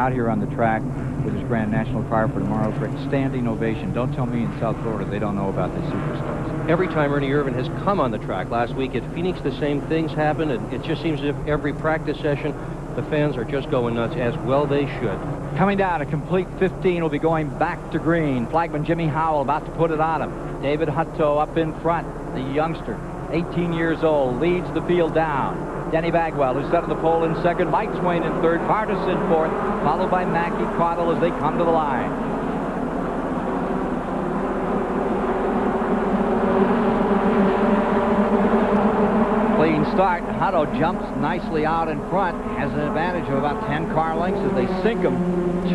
out here on the track with his Grand National car for tomorrow for a standing ovation. Don't tell me in South Florida they don't know about these superstars. Every time Ernie Irvan has come on the track, last week at Phoenix, the same things happen, and it just seems as if every practice session, the fans are just going nuts, as well they should. Coming down, a complete 15 will be going back to green. Flagman Jimmy Howell about to put it on him. David Hutto up in front, the youngster, 18 years old, leads the field down. Denny Bagwell, who's set on the pole in second. Mike Swain in third. Partis in fourth, followed by Mackie Caudle as they come to the line. Clean start. Hutto jumps nicely out in front. Has an advantage of about 10 car lengths as they sink him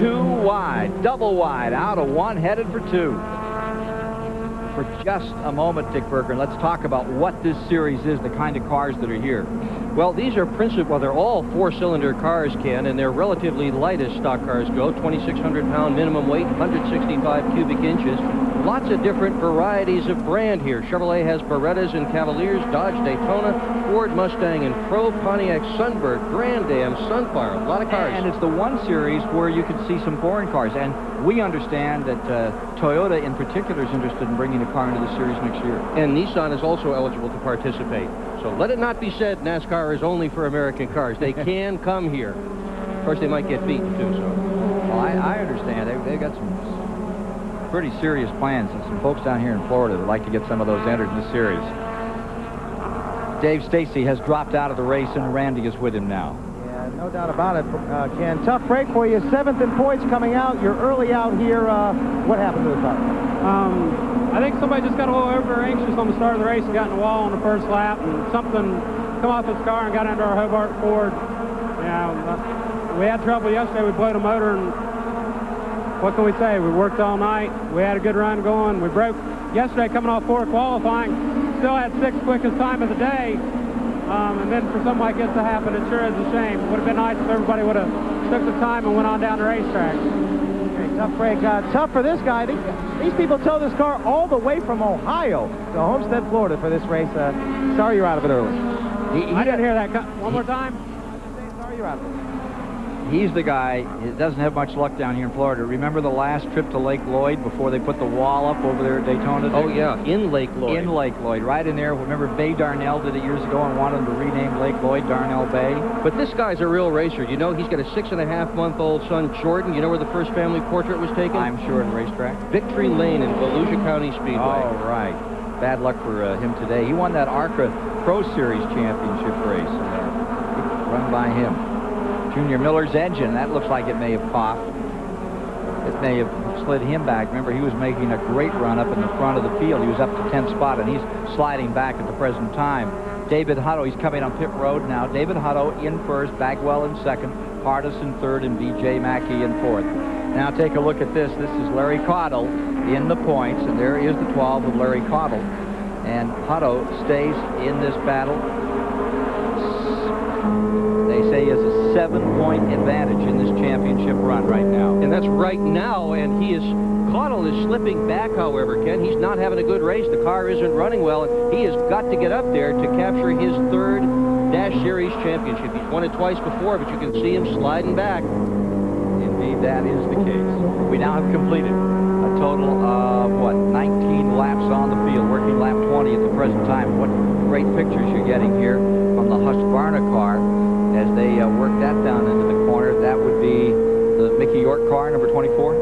2 wide, double wide, out of 1, headed for 2. For just a moment, Dick Berger, and let's talk about what this series is, the kind of cars that are here. Well, these are well, they're all 4-cylinder cars, Ken, and they're relatively light as stock cars go. 2,600-pound minimum weight, 165 cubic inches. Lots of different varieties of brand here. Chevrolet has Berettas and Cavaliers, Dodge Daytona, Ford Mustang and Pro, Pontiac Sunbird, Grand Am, Sunfire. A lot of cars. And it's the one series where you can see some foreign cars. And we understand that Toyota in particular is interested in bringing a car into the series next year. And Nissan is also eligible to participate. So let it not be said NASCAR is only for American cars. They can come here. Of course, they might get beaten, too. So. Well, I understand. They've got some pretty serious plans, and some folks down here in Florida would like to get some of those entered in the series. Dave Stacy has dropped out of the race, and Randy is with him now. Yeah, no doubt about it, Ken. Tough break for you. 7th in points coming out. You're early out here. What happened to the car? I think somebody just got a little over anxious on the start of the race and got in the wall on the first lap, and something come off his car and got into our Hobart Ford. Yeah, we had trouble yesterday. We blew the motor, and what can we say? We worked all night. We had a good run going. We broke yesterday coming off 4 qualifying. Still had 6th quickest time of the day. And then for something like this to happen, it sure is a shame. It would have been nice if everybody would have took the time and went on down the racetrack. Okay, tough break. Tough for this guy. These people tow this car all the way from Ohio to Homestead, Florida for this race. Sorry you're out of it early. I didn't hear that. One more time. Sorry you're out of it. He's the guy that doesn't have much luck down here in Florida. Remember the last trip to Lake Lloyd before they put the wall up over there at Daytona? Oh, yeah, in Lake Lloyd. In Lake Lloyd, right in there. Remember Bay Darnell did it years ago and wanted them to rename Lake Lloyd Darnell Bay? But this guy's a real racer. You know, he's got a 6.5-month-old son, Jordan. You know where the first family portrait was taken? I'm sure in racetrack. Victory Lane in Volusia County Speedway. Oh, right. Bad luck for him today. He won that ARCA Pro Series championship race. Run by him. Junior Miller's engine, that looks like it may have popped. It may have slid him back. Remember, he was making a great run up in the front of the field. He was up to 10th spot, and he's sliding back at the present time. David Hutto, he's coming on pit road now. David Hutto in first, Bagwell in second, Partis in third, and B.J. Mackey in fourth. Now take a look at this. This is Larry Caudle in the points, and there is the 12 of Larry Caudle. And Hutto stays in this battle. They say he has a 7-point advantage in this championship run right now. And that's right now, and Caudle is slipping back, however, Ken. He's not having a good race. The car isn't running well, and he has got to get up there to capture his 3rd Dash Series championship. He's won it twice before, but you can see him sliding back. Indeed, that is the case. We now have completed a total of, 19 laps on the field, working lap 20 at the present time. What great pictures you're getting here from the Husqvarna car. As they work that down into the corner, that would be the Mickey York car, number 24.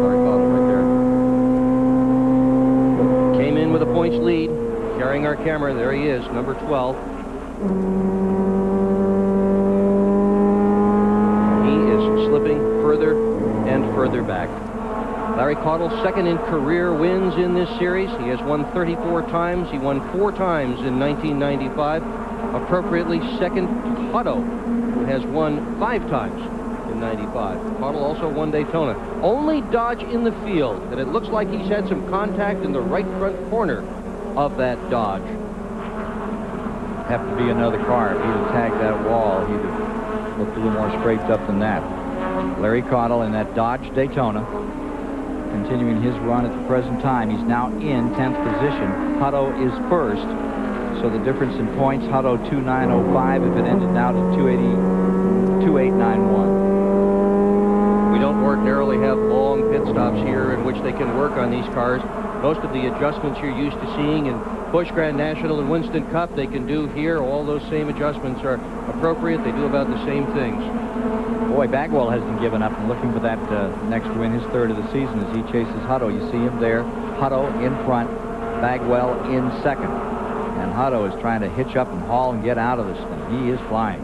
Larry Caudle right there. Came in with a points lead, carrying our camera. There he is, number 12. He is slipping further and further back. Larry Caudle, 2nd in career wins in this series. He has won 34 times. He won 4 times in 1995. Appropriately, 2nd Hutto, who has won 5 times in 95. Caudle also won Daytona. Only Dodge in the field, and it looks like he's had some contact in the right front corner of that Dodge. Have to be another car. If he'd have tagged that wall, he'd have looked a little more scraped up than that. Larry Caudle in that Dodge Daytona, continuing his run at the present time. He's now in 10th position. Hutto is first. So the difference in points, Hutto 2.905. If it ended now to 2.891. ordinarily have long pit stops here in which they can work on these cars. Most of the adjustments you're used to seeing in Busch Grand National and Winston Cup, they can do here. All those same adjustments are appropriate. They do about the same things. Boy, Bagwell hasn't given up and looking for that next win, his third of the season, as he chases Hutto. You see him there. Hutto in front, Bagwell in second. And Hutto is trying to hitch up and haul and get out of this thing. He is flying.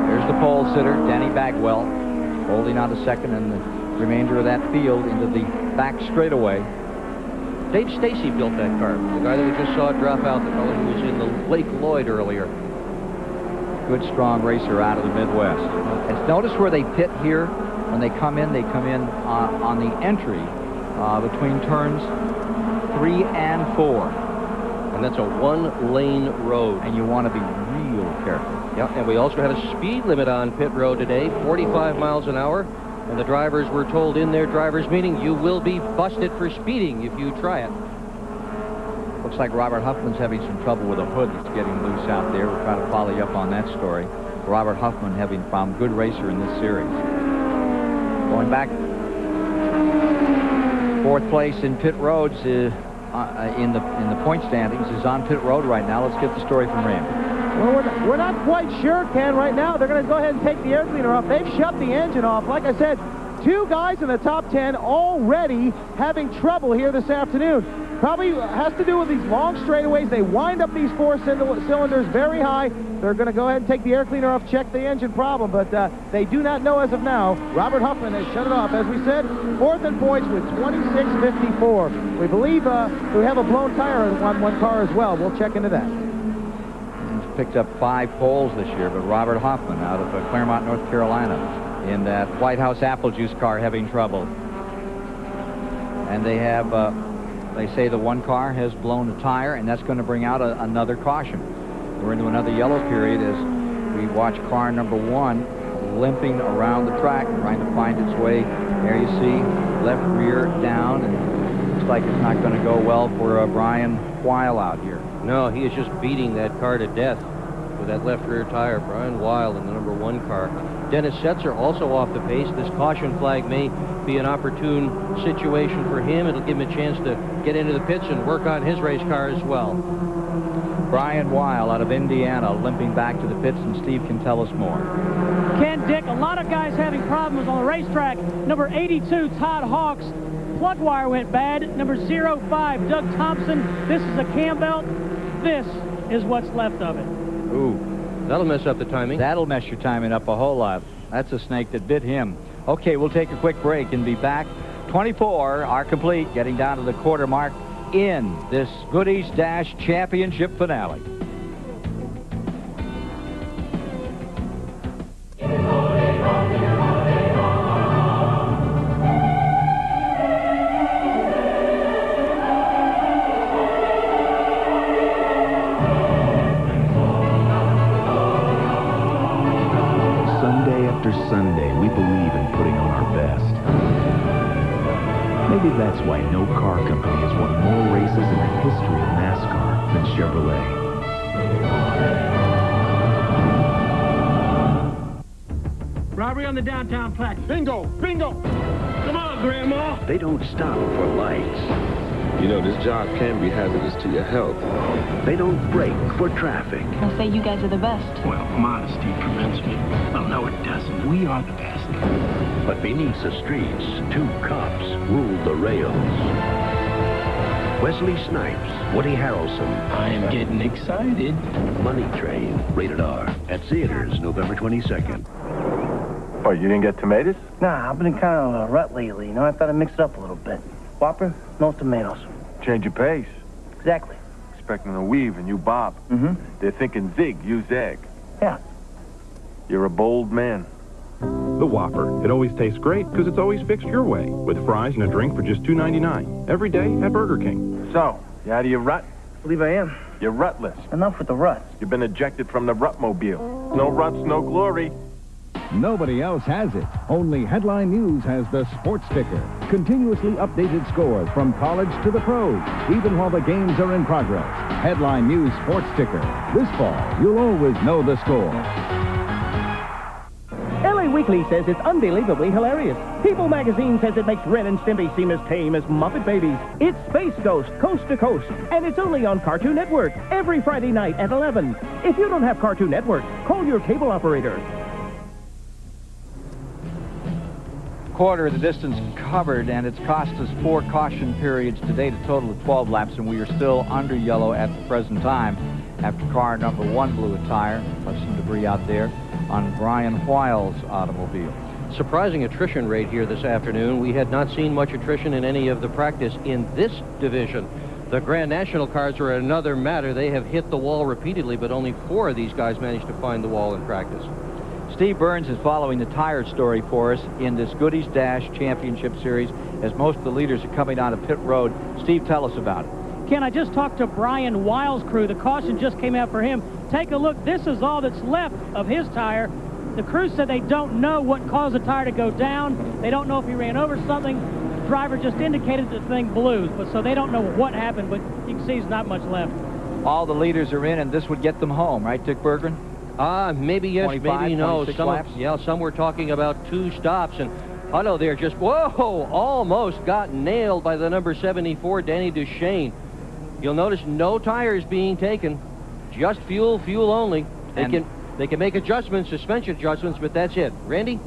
There's the pole sitter, Danny Bagwell, holding on to second and the remainder of that field into the back straightaway. Dave Stacy built that car, the guy that we just saw drop out, the fellow who was in the Lake Lloyd earlier. Good, strong racer out of the Midwest. And notice where they pit here. When they come in on the entry between turns 3 and 4. And that's a one-lane road. And you want to be real careful. Yeah, and we also had a speed limit on pit road today, 45 miles an hour. And the drivers were told in their drivers' meeting, you will be busted for speeding if you try it. Looks like Robert Huffman's having some trouble with a hood that's getting loose out there. We'll try to follow you up on that story. Robert Huffman having found good racer in this series. Going back, 4th place in pit roads in the point standings is on pit road right now. Let's get the story from Randy. Well, we're not quite sure, Ken, right now. They're going to go ahead and take the air cleaner off. They've shut the engine off. Like I said, 2 guys in the top 10 already having trouble here this afternoon. Probably has to do with these long straightaways. They wind up these 4 cylinders very high. They're going to go ahead and take the air cleaner off, check the engine problem, but they do not know as of now. Robert Huffman has shut it off. As we said, 4th in points with 26.54. We believe we have a blown tire on one car as well. We'll check into that. He's picked up 5 poles this year, but Robert Hoffman out of Claremont, North Carolina, in that White House apple juice car having trouble. And they have, they say the one car has blown a tire, and that's going to bring out another caution. We're into another yellow period as we watch car number 1 limping around the track, trying to find its way. There you see left rear down, and looks like it's not going to go well for Brian Weil out here. No, he is just beating that car to death with that left rear tire. Brian Weil in the number 1 car. Dennis Setzer also off the pace. This caution flag may be an opportune situation for him. It'll give him a chance to get into the pits and work on his race car as well. Brian Weil out of Indiana limping back to the pits, and Steve can tell us more. Ken, Dick, a lot of guys having problems on the racetrack. Number 82, Todd Hawks, plug wire went bad. Number 05, Doug Thompson, this is a cam belt. This is what's left of it. Ooh, that'll mess up the timing. That'll mess your timing up a whole lot. That's a snake that bit him. Okay, we'll take a quick break and be back. 24 are complete, getting down to the quarter mark in this Goodys Dash Championship finale. Sunday after Sunday, we believe in putting on our best. Maybe that's why no car company has won more races in the history of NASCAR than Chevrolet. Robbery on the downtown plaque. Bingo! Bingo! Come on, Grandma! They don't stop for lights. You know, this job can be hazardous to your health. They don't brake for traffic. I say you guys are the best. Well, modesty prevents me. Well, no, it doesn't. We are the best. But beneath the streets, 2 cops rule the rails. Wesley Snipes, Woody Harrelson. I am getting excited. Money Train, rated R. At theaters, November 22nd. Oh, you didn't get tomatoes? Nah, I've been in kind of a rut lately. You know, I thought I'd mix it up a little bit. Whopper, no tomatoes. Change your pace. Exactly. Expecting a weave and you bob. Mm-hmm. They're thinking zig, use egg. Yeah. You're a bold man. The Whopper. It always tastes great because it's always fixed your way, with fries and a drink for just $2.99 every day at Burger King. So, you out of your rut? I believe I am. You're rutless. Enough with the ruts. You've been ejected from the Rutmobile. No ruts, no glory. Nobody else has it. Only Headline News has the sports sticker. Continuously updated scores from college to the pros, even while the games are in progress. Headline News sports sticker. This fall, you'll always know the score. Toy Weekly says it's unbelievably hilarious. People magazine says it makes Ren and Stimpy seem as tame as Muppet babies. It's Space Ghost, Coast to Coast, and it's only on Cartoon Network every Friday night at 11. If you don't have Cartoon Network, call your cable operator. Quarter of the distance covered, and it's cost us 4 caution periods today to total of 12 laps, and we are still under yellow at the present time after car number 1 blew a tire. Left some debris out there on Brian Wiles' automobile. Surprising attrition rate here this afternoon. We had not seen much attrition in any of the practice in this division. The Grand National cars are another matter. They have hit the wall repeatedly, but only 4 of these guys managed to find the wall in practice. Steve Burns is following the tire story for us in this Goodys Dash Championship Series as most of the leaders are coming out of pit road. Steve, tell us about it. Ken, I just talked to Brian Wiles' crew. The caution just came out for him. Take a look. This is all that's left of his tire. The crew said they don't know what caused the tire to go down. They don't know if he ran over something. The driver just indicated the thing blew, but so they don't know what happened, but you can see there's not much left. All the leaders are in, and this would get them home, right, Dick Berggren? Maybe yes, maybe no. Some were talking about 2 stops, and Hutto there just, whoa, almost got nailed by the number 74, Danny Duchesne. You'll notice no tires being taken, just fuel only. They can make adjustments, suspension adjustments, but that's it. Randy?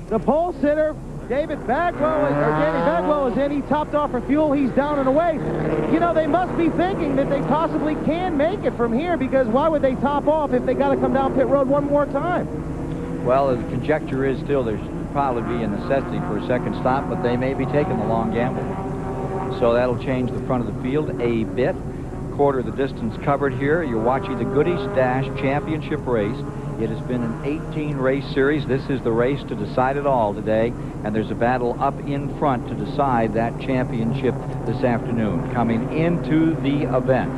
The pole sitter, Danny Bagwell is in. He topped off for fuel. He's down and away. You know, they must be thinking that they possibly can make it from here, because why would they top off if they got to come down pit road one more time? Well, the conjecture is still there's probably be a necessity for a second stop, but they may be taking the long gamble. So that'll change the front of the field a bit. Quarter of the distance covered here. You're watching the Goodys Dash Championship race. It has been an 18-race series. This is the race to decide it all today, and there's a battle up in front to decide that championship this afternoon. Coming into the event,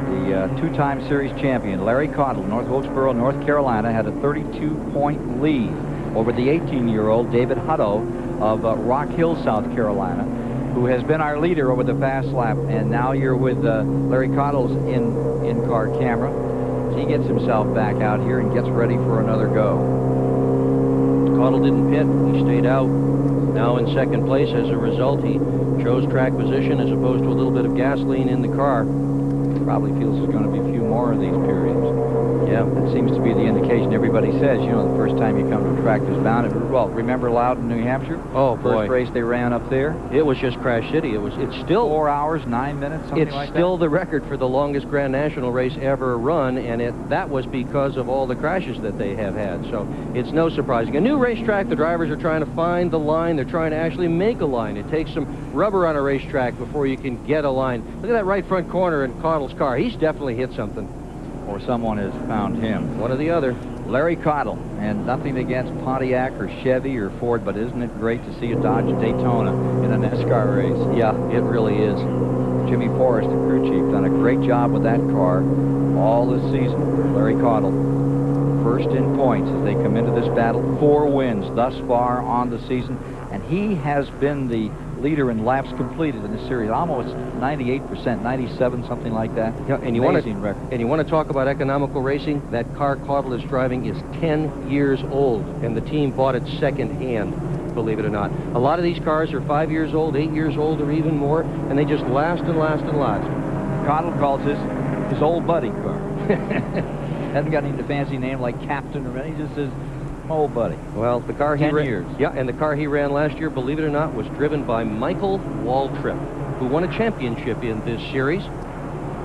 the 2-time series champion, Larry Cottle, North Wilkesboro, North Carolina, had a 32-point lead over the 18-year-old David Hutto of Rock Hill, South Carolina, who has been our leader over the past lap. And now you're with Larry Cottle's in-car camera. He gets himself back out here and gets ready for another go. Cottle didn't pit. He stayed out. Now in second place. As a result, he chose track position as opposed to a little bit of gasoline in the car. Probably feels there's going to be a few more of these periods. Yeah, that seems to be the indication. Everybody says, you know, the first time you come to a track there's bound. Well, remember Loudon, New Hampshire? Oh, boy. First race they ran up there. It was just Crash City. It's still 4 hours, 9 minutes, something like that. It's still the record for the longest Grand National race ever run, and that was because of all the crashes that they have had. So it's no surprising. A new racetrack, the drivers are trying to find the line. They're trying to actually make a line. It takes some rubber on a racetrack before you can get a line. Look at that right front corner in Cottle's car. He's definitely hit something. Or someone has found him. One or the other. Larry Cottle, and nothing against Pontiac or Chevy or Ford, but isn't it great to see a Dodge Daytona in a NASCAR race? Yeah, it really is. Jimmy Forrest, the crew chief, done a great job with that car all this season. Larry Cottle, first in points as they come into this battle. 4 wins thus far on the season, and he has been the leader in laps completed in this series, almost 98%, 97, something like that. Yeah, and you want to talk about economical racing? That car Cottle is driving is 10 years old, and the team bought it second-hand, believe it or not. A lot of these cars are 5 years old, 8 years old, or even more, and they just last and last and last. Cottle calls this his old buddy car. Hasn't got any fancy name like Captain or anything. He just says old buddy. Well, the car he 10 years. Yeah, and the car he ran last year, believe it or not, was driven by Michael Waltrip, who won a championship in this series.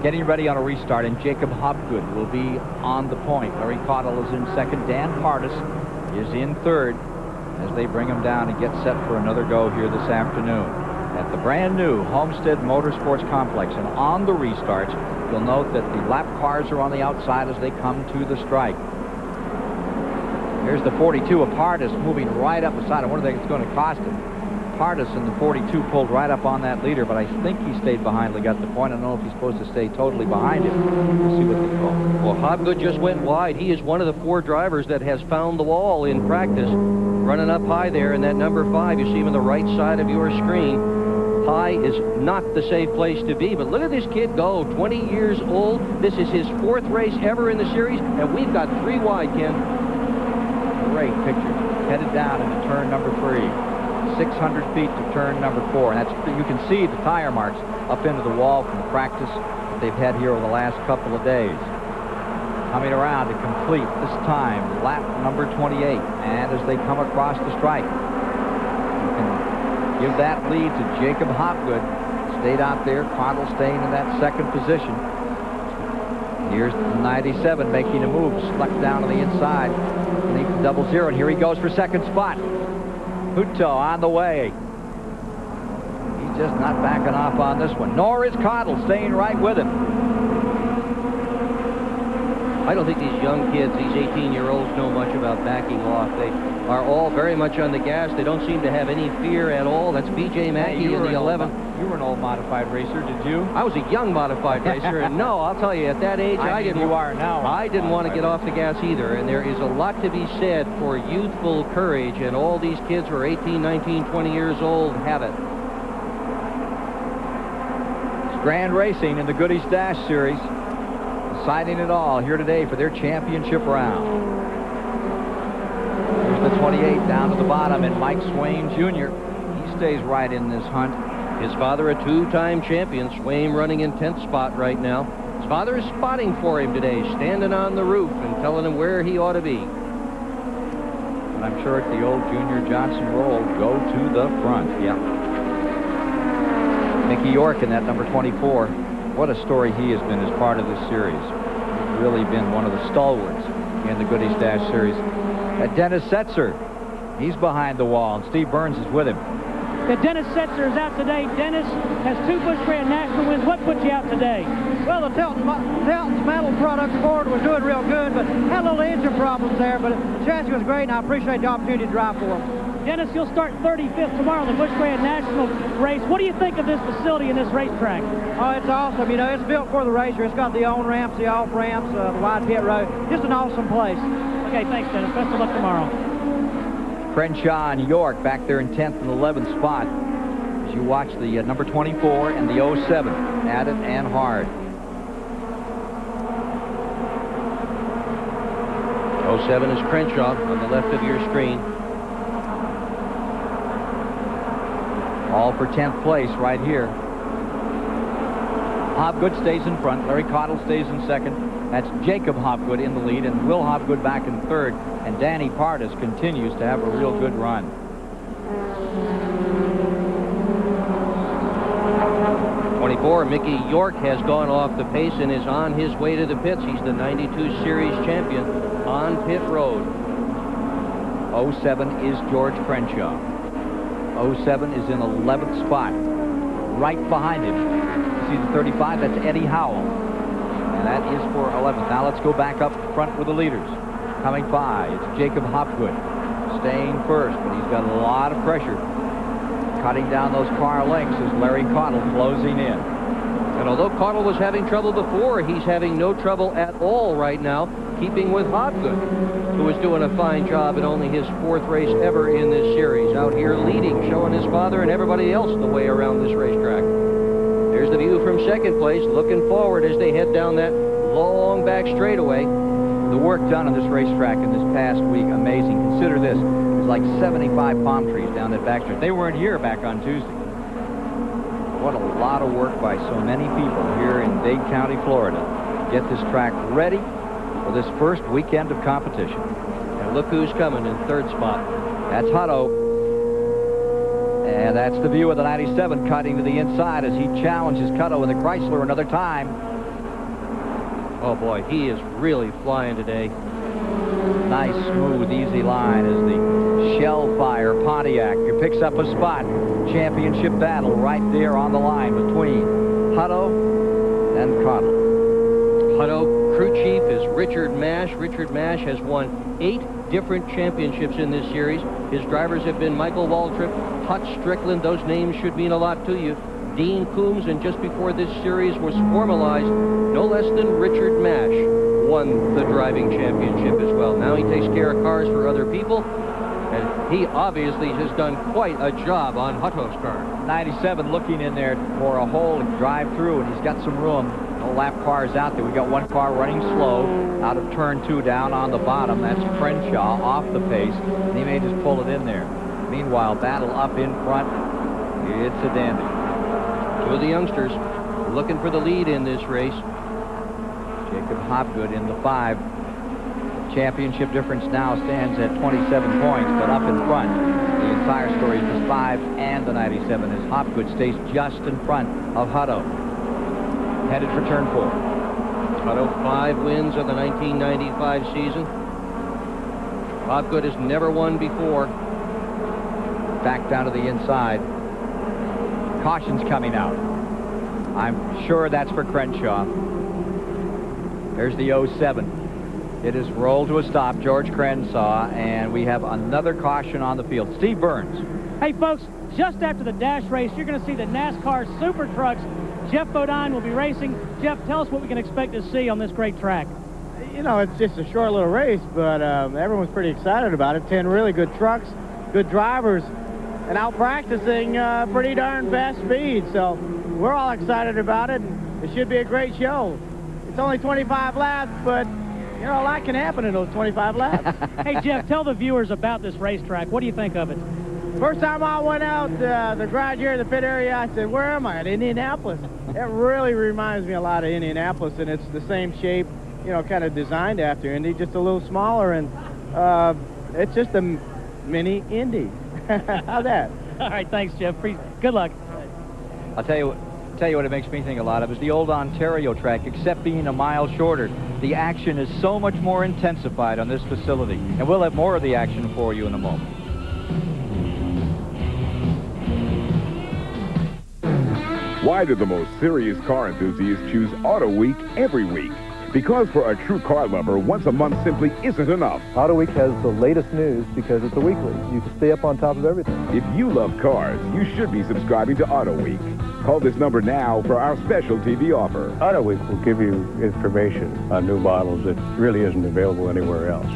Getting ready on a restart, and Jacob Hopgood will be on the point. Larry Cottle is in second. Dan Pardis is in third as they bring him down and get set for another go here this afternoon at the brand new Homestead Motorsports Complex. And on the restarts, you'll note that the lap cars are on the outside as they come to the strike. Here's the 42 of Pardis moving right up the side. I wonder if it's going to cost him. Pardis in the 42 pulled right up on that leader, but I think he stayed behind and got the point. I don't know if he's supposed to stay totally behind him. We'll see what they call. Well, Hopgood just went wide. He is one of the 4 drivers that has found the wall in practice, running up high there in that number 5. You see him on the right side of your screen. High is not the safe place to be, but look at this kid go, 20 years old. This is his 4th race ever in the series, and we've got 3 wide, Ken. Great picture. headed down into turn number 3. 600 feet to turn number 4. And that's, you can see the tire marks up into the wall from the practice that they've had here over the last couple of days. Coming around to complete this time lap number 28. And as they come across the stripe, you can give that lead to Jacob Hopgood. Stayed out there. Cottle staying in that second position. Here's 97 making a move. Stuck down to the inside. Beneath the 00. And here he goes for second spot. Hutto on the way. He's just not backing off on this one. Nor is Cottle, staying right with him. I don't think these young kids, these 18-year-olds, know much about backing off. They are all very much on the gas. They don't seem to have any fear at all. That's B.J. Mackey in the 11. You were an old modified racer, did you? I was a young modified racer, and no, I'll tell you, at that age, I didn't want to get off the gas either. And there is a lot to be said for youthful courage, and all these kids who are 18, 19, 20 years old have it. It's Grand Racing in the Goodys Dash Series, deciding it all here today for their championship round. Here's the 28 down to the bottom, and Mike Swaim Jr. He stays right in this hunt. His father, a two-time champion. Swaim running in 10th spot right now. His father is spotting for him today, standing on the roof and telling him where he ought to be. And I'm sure at the old Junior Johnson roll, go to the front. Yeah. Mickey York in that number 24. What a story he has been as part of this series. He's really been one of the stalwarts in the Goodys Dash Series. Dennis Setzer, he's behind the wall, and Steve Burns is with him. Dennis Setzer is out today. Dennis has 2 Busch Grand National wins. What put you out today? Well, the Telton's metal product Ford was doing real good, but had a little engine problems there, but the chassis was great, and I appreciate the opportunity to drive for him. Dennis, you'll start 35th tomorrow in the Busch Grand National race. What do you think of this facility and this racetrack? Oh, it's awesome. You know, it's built for the racer. It's got the on ramps, the off ramps, the wide pit road. Just an awesome place. Okay, thanks, Dennis. Best of luck tomorrow. Crenshaw and York back there in 10th and 11th spot as you watch the number 24 and the 07 at it and hard. 07 is Crenshaw on the left of your screen. All for 10th place right here. Hopgood stays in front. Larry Cottle stays in second. That's Jacob Hopgood in the lead, and Will Hopgood back in third. And Danny Partis continues to have a real good run. Mickey York has gone off the pace and is on his way to the pits. He's the 92 Series champion on pit road. 07 is George Crenshaw. 07 is in 11th spot. Right behind him, you see the 35, that's Eddie Howell. And that is for 11th. Now let's go back up front with the leaders. Coming by, it's Jacob Hopgood. Staying first, but he's got a lot of pressure. Cutting down those car lengths is Larry Cottle closing in. And although Cottle was having trouble before, he's having no trouble at all right now, keeping with Hopgood, who is doing a fine job in only his 4th race ever in this series. Out here leading, showing his father and everybody else the way around this racetrack. There's the view from second place, looking forward as they head down that long back straightaway. The work done on this racetrack in this past week, amazing. Consider this, there's like 75 palm trees down that back stretch. They weren't here back on Tuesday. What a lot of work by so many people here in Dade County, Florida, to get this track ready for this first weekend of competition. And look who's coming in 3rd spot. That's Hutto. And that's the view of the 97 cutting to the inside as he challenges Cutto in the Chrysler another time. Oh boy, he is really flying today. Nice, smooth, easy line as the Shellfire Pontiac picks up a spot. Championship battle right there on the line between Hutto and Cottle. Hutto, crew chief is Richard Mash. Richard Mash has won 8 different championships in this series. His drivers have been Michael Waltrip, Hutch Strickland. Those names should mean a lot to you. Dean Coombs, and just before this series was formalized, no less than Richard Mash won the driving championship as well. Now he takes care of cars for other people, and he obviously has done quite a job on Hutto's car. 97 looking in there for a hole and drive through, and he's got some room No lap cars out there. We got one car running slow out of turn 2 down on the bottom. That's Crenshaw off the pace, and he may just pull it in there. Meanwhile, Battle up in front. It's a dandy. Two of the youngsters looking for the lead in this race. Jacob Hobgood in the 5. Championship difference now stands at 27 points, but up in front. The entire story is the 5 and the 97 as Hobgood stays just in front of Hutto. Headed for turn 4. Hutto 5 wins of the 1995 season. Hobgood has never won before. Back down to the inside. Caution's coming out. I'm sure that's for Crenshaw. There's the 07. It is rolled to a stop, George Crenshaw, and we have another caution on the field. Steve Burns. Hey, folks, just after the dash race, you're going to see the NASCAR Super Trucks. Jeff Bodine will be racing. Jeff, tell us what we can expect to see on this great track. You know, it's just a short little race, but everyone's pretty excited about it. 10 really good trucks, good drivers, and out practicing pretty darn fast speed. So we're all excited about it. It should be a great show. It's only 25 laps, but you know, a lot can happen in those 25 laps. Hey, Jeff, tell the viewers about this racetrack. What do you think of it? First time I went out the garage here in the pit area, I said, where am I? At Indianapolis. It really reminds me a lot of Indianapolis, and it's the same shape, you know, kind of designed after Indy, just a little smaller, and it's just a mini Indy. How's that? All right, thanks, Jeff. Good luck. I'll tell you what it makes me think a lot of is the old Ontario track, except being a mile shorter. The action is so much more intensified on this facility, and we'll have more of the action for you in a moment. Why do the most serious car enthusiasts choose Auto Week every week? Because for a true car lover, once a month simply isn't enough. Auto Week has the latest news because it's a weekly. You can stay up on top of everything. If you love cars, you should be subscribing to Auto Week. Call this number now for our special TV offer. Auto Week will give you information on new models that really isn't available anywhere else.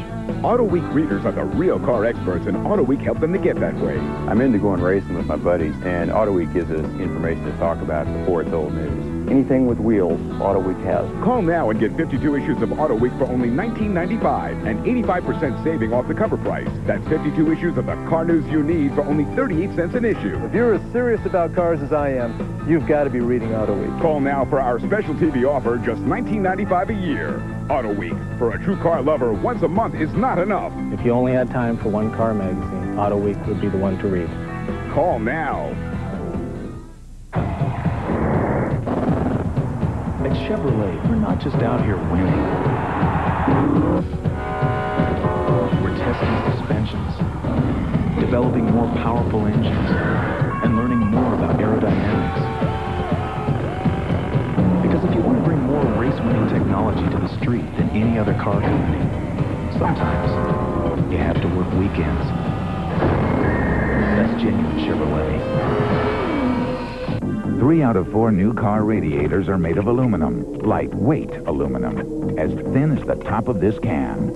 Auto Week readers are the real car experts, and Auto Week helped them to get that way. I'm into going racing with my buddies, and Auto Week gives us information to talk about before it's old news. Anything with wheels, Auto Week has. Call now and get 52 issues of Auto Week for only $19.95 and 85% saving off the cover price. That's 52 issues of the car news you need for only 38 cents an issue. If you're as serious about cars as I am, you've got to be reading Auto Week. Call now for our special TV offer, just $19.95 a year. Auto Week. For a true car lover, once a month is not enough. If you only had time for one car magazine, Auto Week would be the one to read. Call now. At Chevrolet, we're not just out here winning. We're testing suspensions, developing more powerful engines, and learning more about aerodynamics. Because if you want to bring more race-winning technology to the street than any other car company, sometimes you have to work weekends. That's genuine Chevrolet. 3 out of 4 new car radiators are made of aluminum, lightweight aluminum, as thin as the top of this can.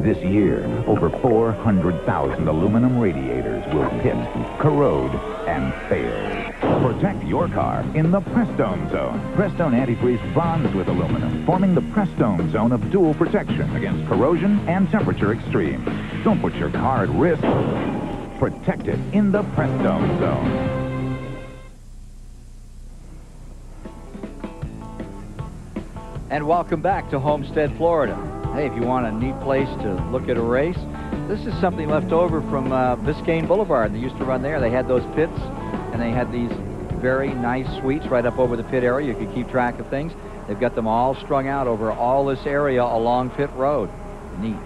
This year, over 400,000 aluminum radiators will pit, corrode, and fail. Protect your car in the Prestone Zone. Prestone antifreeze bonds with aluminum, forming the Prestone Zone of dual protection against corrosion and temperature extremes. Don't put your car at risk. Protect it in the Prestone Zone. And welcome back to Homestead, Florida. Hey, if you want a neat place to look at a race, this is something left over from Biscayne Boulevard. They used to run there. They had those pits, and they had these very nice suites right up over the pit area. You could keep track of things. They've got them all strung out over all this area along Pit Road. Neat.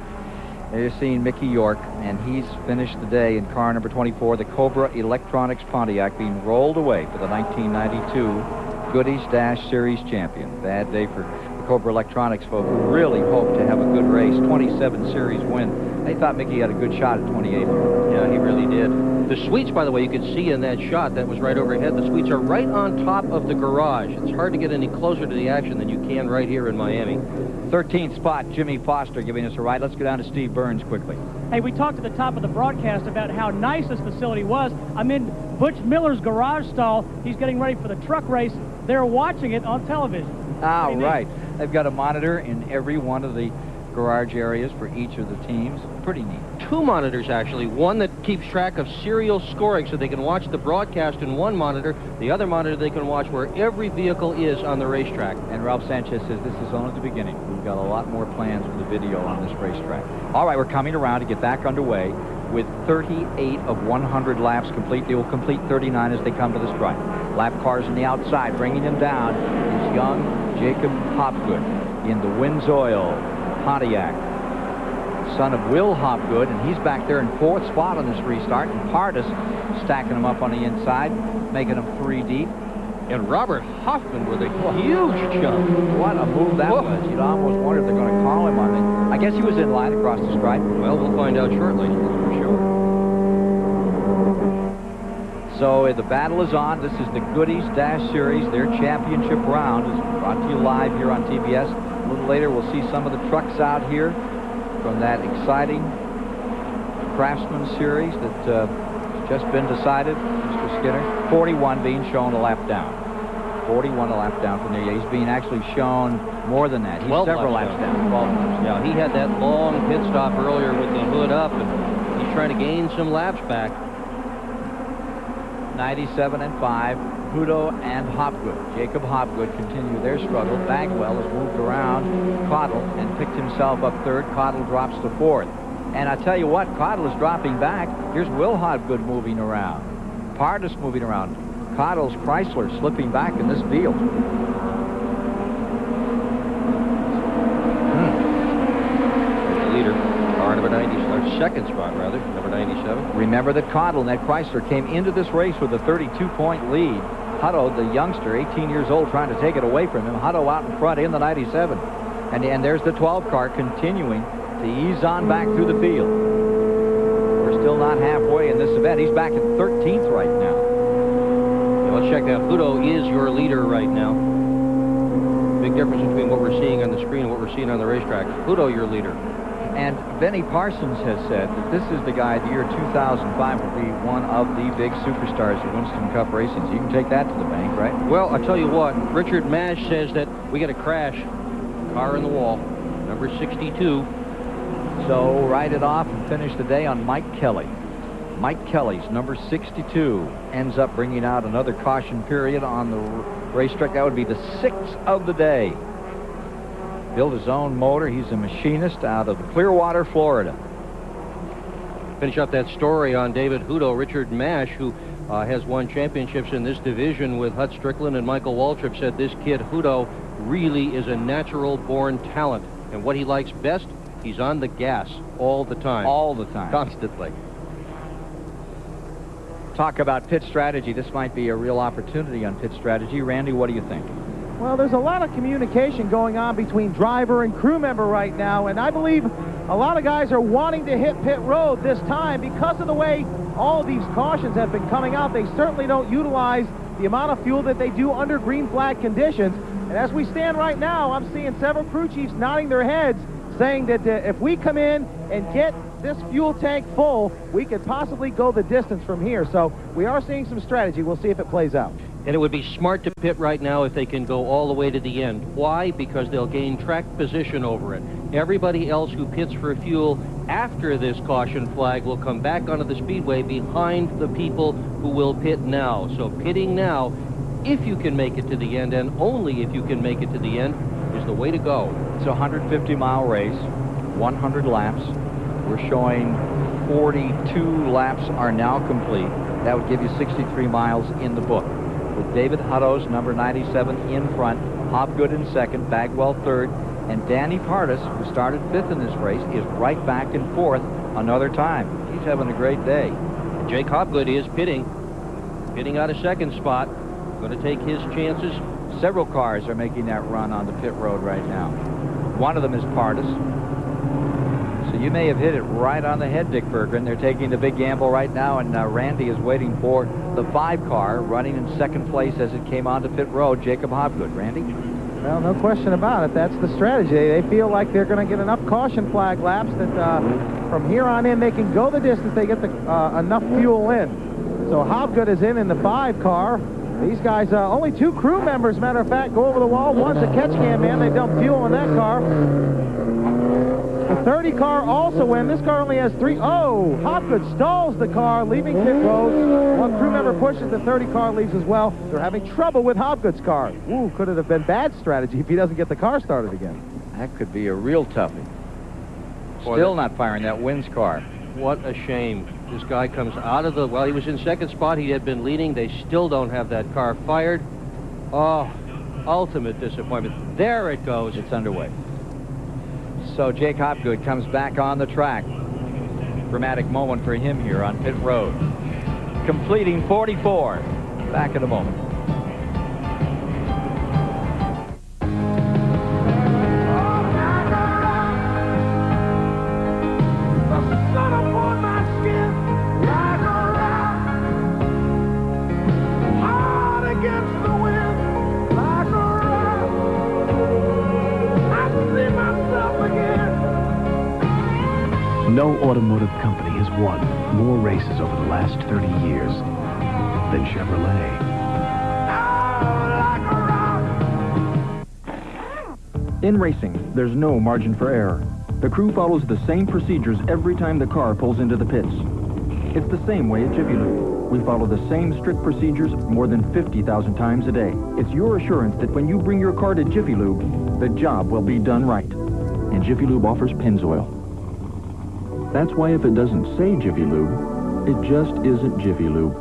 You're seeing Mickey York, and he's finished the day in car number 24, the Cobra Electronics Pontiac, being rolled away for the 1992 Goodys Dash Series champion. Bad day for Cobra Electronics folk who really hoped to have a good race. 27 series win. They thought Mickey had a good shot at 28. Yeah, he really did. The suites, by the way, you could see in that shot that was right overhead. The suites are right on top of the garage. It's hard to get any closer to the action than you can right here in Miami. 13th spot, Jimmy Foster giving us a ride. Let's go down to Steve Burns quickly. Hey, we talked at the top of the broadcast about how nice this facility was. I'm in Butch Miller's garage stall. He's getting ready for the truck race. They're watching it on television. Ah, right. They've got a monitor in every one of the garage areas for each of the teams. Pretty neat. 2 monitors, actually. One that keeps track of serial scoring so they can watch the broadcast in one monitor. The other monitor they can watch where every vehicle is on the racetrack. And Ralph Sanchez says this is only the beginning. We've got a lot more plans for the video on this racetrack. All right, we're coming around to get back underway with 38 of 100 laps complete. They will complete 39 as they come to the stripe. Lap cars on the outside, bringing them down is young Jacob Hopgood in the Winsoil Pontiac, son of Will Hopgood, and he's back there in 4th spot on this restart, and Pardus stacking him up on the inside, making him 3 deep. And Robert Hoffman with a huge jump. What a move that was. You'd almost wonder if they're going to call him on it. I guess he was in line across the stripe. Well, we'll find out shortly, for sure. So the battle is on. This is the Goodys Dash Series. Their championship round is brought to you live here on TBS. A little later, we'll see some of the trucks out here from that exciting Craftsman Series that has just been decided. Mr. Skinner, 41 being shown a lap down. 41 a lap down from there. Yeah, he's being actually shown more than that. He's several laps down. 12 laps. Yeah, he had that long pit stop earlier with the hood up, and he's trying to gain some laps back. 97 and 5. Hutto and Hopgood. Jacob Hopgood continue their struggle. Bagwell has moved around Cottle and picked himself up 3rd. Cottle drops to 4th. And I tell you what, Cottle is dropping back. Here's Will Hopgood moving around. Pardus moving around. Cottle's Chrysler slipping back in this field. The leader, car number 90, or 2nd spot rather, number 97. Remember that Cottle and that Chrysler came into this race with a 32-point lead. Hutto, the youngster, 18 years old, trying to take it away from him. Hutto out in front in the 97. And there's the 12 car continuing to ease on back through the field. We're still not halfway in this event. He's back at 13th right now. Yeah, let's check that. Hutto is your leader right now. Big difference between what we're seeing on the screen and what we're seeing on the racetrack. Hutto, your leader. And Benny Parsons has said that this is the guy, the year 2005 will be one of the big superstars of Winston Cup racing. So you can take that to the bank, right? Well, I tell you what, Richard Mash says that we got a crash. Car in the wall, number 62. So ride it off and finish the day on Mike Kelly. Mike Kelly's number 62 ends up bringing out another caution period on the racetrack. That would be the 6th of the day. Built his own motor. He's a machinist out of Clearwater, Florida. Finish up that story on David Hutto. Richard Mash, who has won championships in this division with Hut Strickland and Michael Waltrip, said this kid Hutto really is a natural-born talent. And what he likes best, he's on the gas all the time. All the time. Constantly. Talk about pit strategy. This might be a real opportunity on pit strategy. Randy, what do you think? Well, there's a lot of communication going on between driver and crew member right now, and I believe a lot of guys are wanting to hit pit road this time because of the way all of these cautions have been coming out. They certainly don't utilize the amount of fuel that they do under green flag conditions. And as we stand right now, I'm seeing several crew chiefs nodding their heads, saying that if we come in and get this fuel tank full, we could possibly go the distance from here. So we are seeing some strategy. We'll see if it plays out. And it would be smart to pit right now if they can go all the way to the end. Why? Because they'll gain track position over it. Everybody else who pits for fuel after this caution flag will come back onto the speedway behind the people who will pit now. So pitting now, if you can make it to the end, and only if you can make it to the end, is the way to go. It's a 150-mile race, 100 laps. We're showing 42 laps are now complete. That would give you 63 miles in the book. With David Hutto's number 97 in front, Hopgood in second, Bagwell third, and Danny Pardus, who started 5th in this race, is right back in 4th another time. He's having a great day. Jake Hopgood is pitting out of 2nd spot. Going to take his chances. Several cars are making that run on the pit road right now. One of them is Pardus. So you may have hit it right on the head, Dick Berggren. They're taking the big gamble right now, and Randy is waiting for the 5 car running in 2nd place as it came onto pit road, Jacob Hopgood. Randy? Well, no question about it. That's the strategy. They feel like they're going to get enough caution flag laps that from here on in they can go the distance. They get enough fuel in. So Hopgood is in the 5 car. These guys, only 2 crew members, matter of fact, go over the wall. One's a catch can man. They dump fuel in that car. The 30 car also win. This car only has 3. Oh, Hopgood stalls the car, leaving pit road. One crew member pushes, the 30 car leaves as well. They're having trouble with Hopgood's car. Ooh, could it have been bad strategy if he doesn't get the car started again? That could be a real toughie. Still not firing that wins car. What a shame. This guy comes out of the... Well, he was in second spot. He had been leading. They still don't have that car fired. Oh, ultimate disappointment. There it goes. It's underway. So Jake Hopgood comes back on the track. Dramatic moment for him here on pit road. Completing 44. Back in a moment. No automotive company has won more races over the last 30 years than Chevrolet. In racing, there's no margin for error. The crew follows the same procedures every time the car pulls into the pits. It's the same way at Jiffy Lube. We follow the same strict procedures more than 50,000 times a day. It's your assurance that when you bring your car to Jiffy Lube, the job will be done right. And Jiffy Lube offers Pennzoil. That's why if it doesn't say Jiffy Lube, it just isn't Jiffy Lube.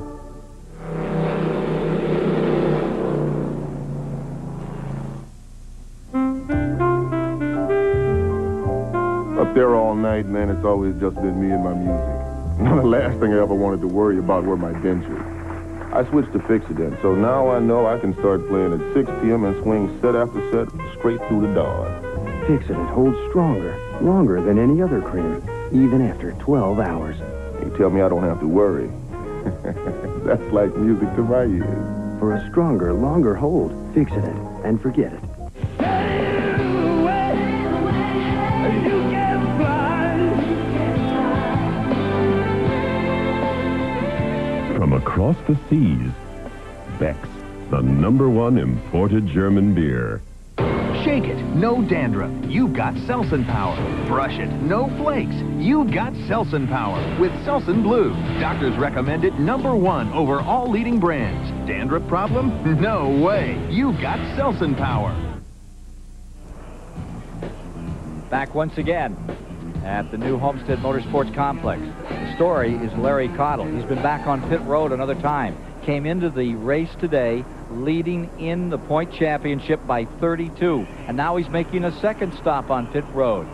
Up there all night, man, it's always just been me and my music. The last thing I ever wanted to worry about were my dentures. I switched to Fix-It-In, so now I know I can start playing at 6 p.m. and swing set after set straight through the dawn. Fix-It holds stronger, longer than any other cream, even after 12 hours. You tell me I don't have to worry. That's like music to my ears. For a stronger, longer hold, Fix-It and forget it. From across the seas, Beck's, the #1 imported German beer. Shake it, no dandruff. You've got Selsun Power. Brush it, no flakes. You've got Selsun Power with Selsun Blue. Doctors recommend it #1 over all leading brands. Dandruff problem? No way. You've got Selsun Power. Back once again at the new Homestead Motorsports Complex. The story is Larry Cottle. He's been back on pit road another time. Came into the race today leading in the point championship by 32. And now he's making a second stop on pit road.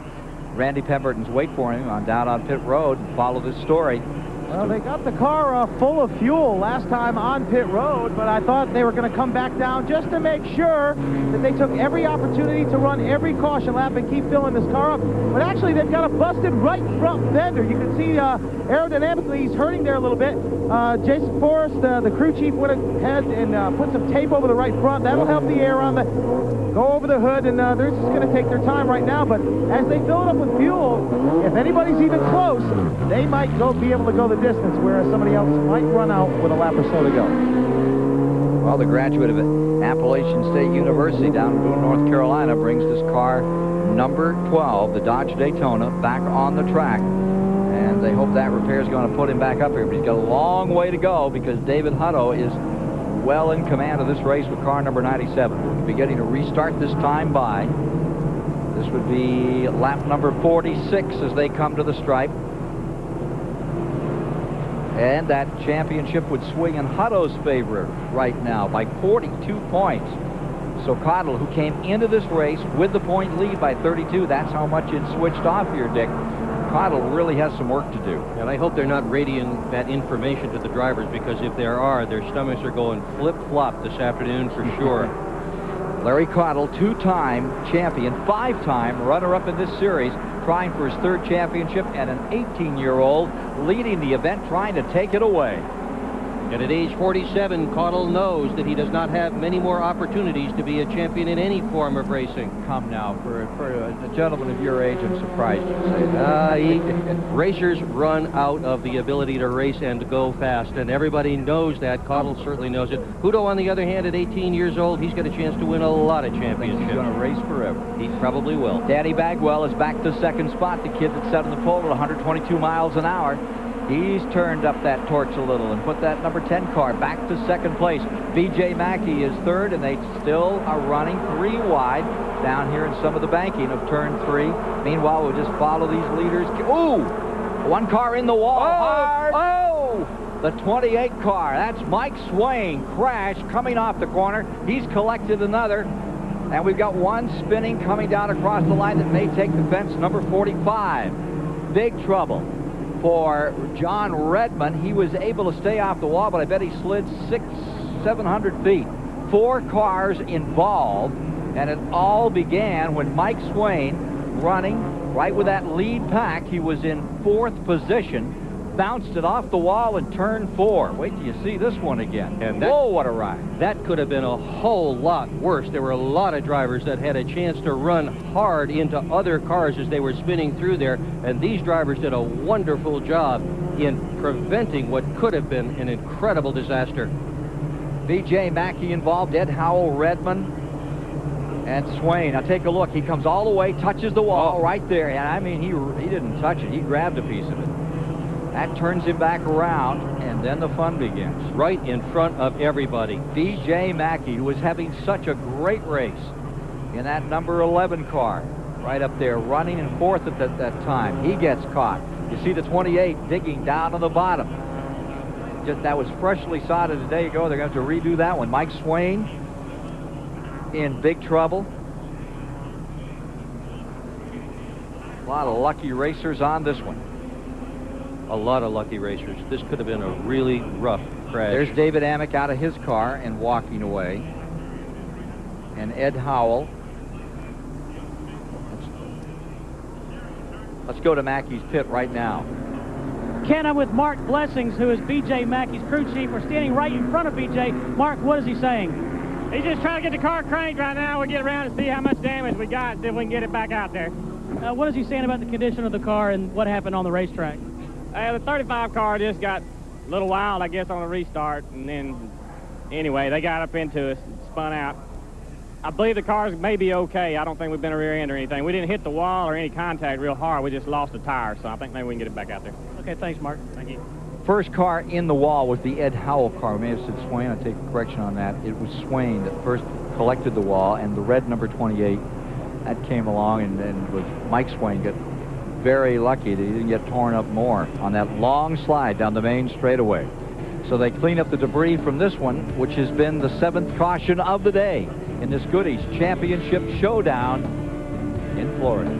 Randy Pemberton's wait for him down on pit road and follow this story. Well, they got the car full of fuel last time on pit road, but I thought they were going to come back down just to make sure that they took every opportunity to run every caution lap and keep filling this car up. But actually, they've got a busted right front fender. You can see aerodynamically he's hurting there a little bit. Jason Forrest, the crew chief, went ahead and put some tape over the right front. That'll help the air on the go over the hood, and they're just going to take their time right now. But as they fill it up with fuel, if anybody's even close, they might be able to go the distance, whereas somebody else might run out with a lap or so to go. Well, the graduate of Appalachian State University down in Boone, North Carolina, brings this car number 12, the Dodge Daytona, back on the track. And they hope that repair is going to put him back up here. But he's got a long way to go because David Hutto is well in command of this race with car number 97. We'll be getting a restart this time by. This would be lap number 46 as they come to the stripe. And that championship would swing in Hutto's favor right now by 42 points. So Cottle, who came into this race with the point lead by 32, that's how much it switched off here, Dick. Cottle really has some work to do. And I hope they're not radiating that information to the drivers, because if there are, their stomachs are going flip-flop this afternoon for sure. Larry Cottle, two-time champion, five-time runner-up in this series, trying for his third championship, and an 18-year-old leading the event, trying to take it away. And at age 47, Caudle knows that he does not have many more opportunities to be a champion in any form of racing. Come now, for a gentleman of your age, I'm surprised you say that. Racers run out of the ability to race and to go fast, and everybody knows that. Caudle certainly knows it. Hudo, on the other hand, at 18 years old, he's got a chance to win a lot of championships. He's going to race forever. He probably will. Danny Bagwell is back to second spot. The kid that set on the pole at 122 miles an hour. He's turned up that torch a little and put that number 10 car back to second place. B.J. Mackey is third, and they still are running 3 wide down here in some of the banking of turn 3. Meanwhile, we'll just follow these leaders. Ooh! 1 car in the wall. Hard. Oh! The 28 car. That's Mike Swain. Crash coming off the corner. He's collected another. And we've got 1 spinning coming down across the line that may take the fence, number 45. Big trouble for John Redmond. He was able to stay off the wall, but I bet he slid 600-700 feet. 4 cars involved, and it all began when Mike Swain, running right with that lead pack, he was in 4th position, bounced it off the wall in turn 4. Wait till you see this one again. And whoa, what a ride. That could have been a whole lot worse. There were a lot of drivers that had a chance to run hard into other cars as they were spinning through there, and these drivers did a wonderful job in preventing what could have been an incredible disaster. B.J. Mackey involved, Ed Howell, Redmond, and Swain. Now take a look. He comes all the way, touches the wall right there, and I mean, he didn't touch it. He grabbed a piece of it. That turns him back around, and then the fun begins. Right in front of everybody. B.J. Mackey, who was having such a great race in that number 11 car, right up there, running in 4th at that time. He gets caught. You see the 28 digging down on the bottom. Just that was freshly sodded a day ago. They're going to have to redo that one. Mike Swain in big trouble. A lot of lucky racers on this one. A lot of lucky racers. This could have been a really rough crash. There's David Amick out of his car and walking away. And Ed Howell. Let's go to Mackey's pit right now. Ken, I'm with Mark Blessings, who is B.J. Mackey's crew chief. We're standing right in front of B.J. Mark, what is he saying? He's just trying to get the car cranked right now. We'll get around and see how much damage we got, see if we can get it back out there. What is he saying about the condition of the car and what happened on the racetrack? The 35 car just got a little wild, I guess, on the restart, and then, anyway, they got up into us and spun out. I believe the cars may be okay. I don't think we've been a rear end or anything. We didn't hit the wall or any contact real hard. We just lost a tire, so I think maybe we can get it back out there. Okay, thanks, Mark. Thank you. First car in the wall was the Ed Howell car. We may have said Swain. I take a correction on that. It was Swain that first collected the wall, and the red number 28, that came along, and was Mike Swain got very lucky that he didn't get torn up more on that long slide down the main straightaway. So they clean up the debris from this one, which has been the 7th caution of the day in this Goodys Championship Showdown in Florida.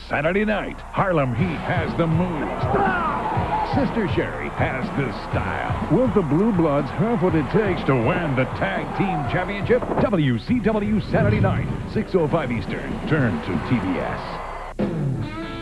Saturday night, Harlem Heat has the moves. Sister Sherry has the style. Will the Blue Bloods have what it takes to win the Tag Team Championship? WCW Saturday night, 6:05 Eastern. Turn to TBS.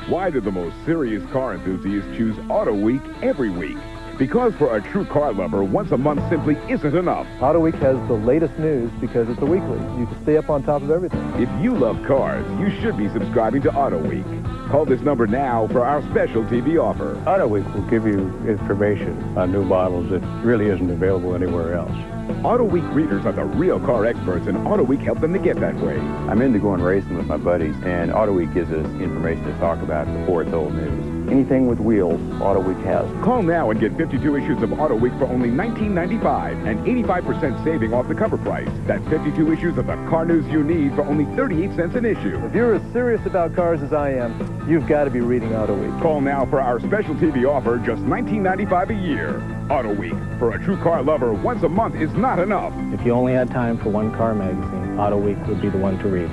Why do the most serious car enthusiasts choose Auto Week every week? Because for a true car lover, once a month simply isn't enough. Auto Week has the latest news because it's a weekly. You can stay up on top of everything. If you love cars, you should be subscribing to Auto Week. Call this number now for our special TV offer. Auto Week will give you information on new models that really isn't available anywhere else. Auto Week readers are the real car experts, and Auto Week helped them to get that way. I'm into going racing with my buddies, and Auto Week gives us information to talk about before it's old news. Anything with wheels, Auto Week has. Call now and get 52 issues of Auto Week for only $19.95 and 85% saving off the cover price. That's 52 issues of the car news you need for only 38 cents an issue. If you're as serious about cars as I am, you've got to be reading Auto Week. Call now for our special TV offer, just $19.95 a year. Auto Week. For a true car lover, once a month is not enough. If you only had time for one car magazine, Auto Week would be the one to read.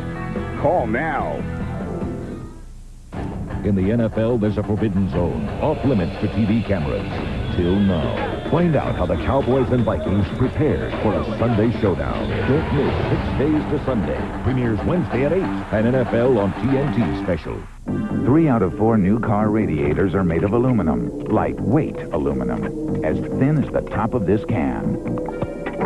Call now. In the NFL, there's a forbidden zone, off limits to TV cameras. Till now. Find out how the Cowboys and Vikings prepared for a Sunday showdown. Don't miss 6 Days to Sunday. Premieres Wednesday at 8. An NFL on TNT special. 3 out of 4 new car radiators are made of aluminum, lightweight aluminum, as thin as the top of this can.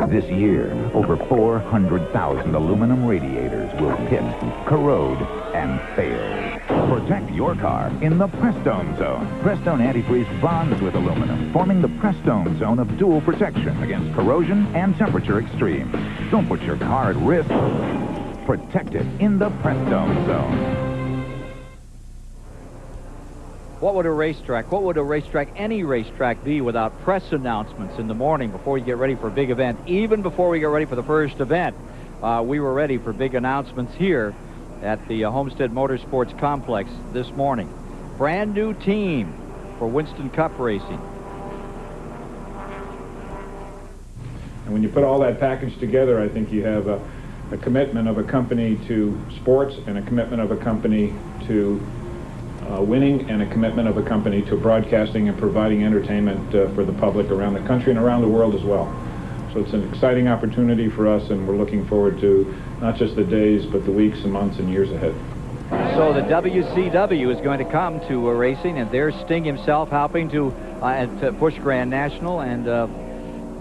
This year, over 400,000 aluminum radiators will pit, corrode, and fail. Protect your car in the Prestone Zone. Prestone antifreeze bonds with aluminum, forming the Prestone Zone of dual protection against corrosion and temperature extremes. Don't put your car at risk. Protect it in the Prestone Zone. What would a racetrack, any racetrack, be without press announcements in the morning before you get ready for a big event? Even before we get ready for the first event, we were ready for big announcements here at the Homestead Motorsports Complex this morning. Brand new team for Winston Cup racing. And when you put all that package together, I think you have a commitment of a company to sports and a commitment of a company to winning and a commitment of a company to broadcasting and providing entertainment for the public around the country and around the world as well. So it's an exciting opportunity for us, and we're looking forward to not just the days, but the weeks and months and years ahead. So the WCW is going to come to racing, and there's Sting himself helping to push Grand National, and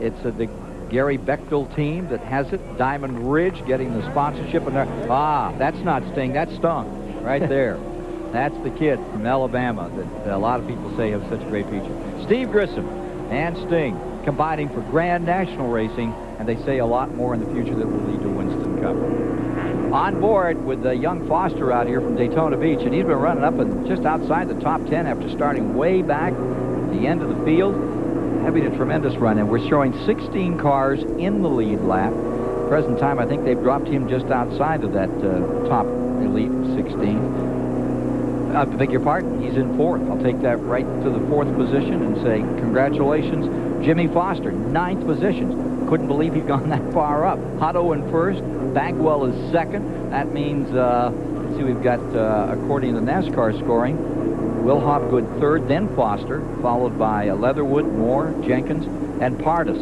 it's the Gary Bechtel team that has it. Diamond Ridge getting the sponsorship, and that's not Sting, that's Stung right there. That's the kid from Alabama that a lot of people say have such a great future. Steve Grissom and Sting combining for Grand National racing, and they say a lot more in the future that will lead to Winston Cup. On board with young Foster out here from Daytona Beach, and he's been running up and just outside the top 10 after starting way back at the end of the field. Having a tremendous run, and we're showing 16 cars in the lead lap. Present time, I think they've dropped him just outside of that top elite 16. I beg your pardon, he's in 4th. I'll take that right to the 4th position and say congratulations, Jimmy Foster, 9th position. Couldn't believe he'd gone that far up. Hutto in 1st, Bagwell is 2nd. That means, let's see, we've got, according to the NASCAR scoring, Will Hobgood 3rd, then Foster, followed by Leatherwood, Moore, Jenkins, and Pardis.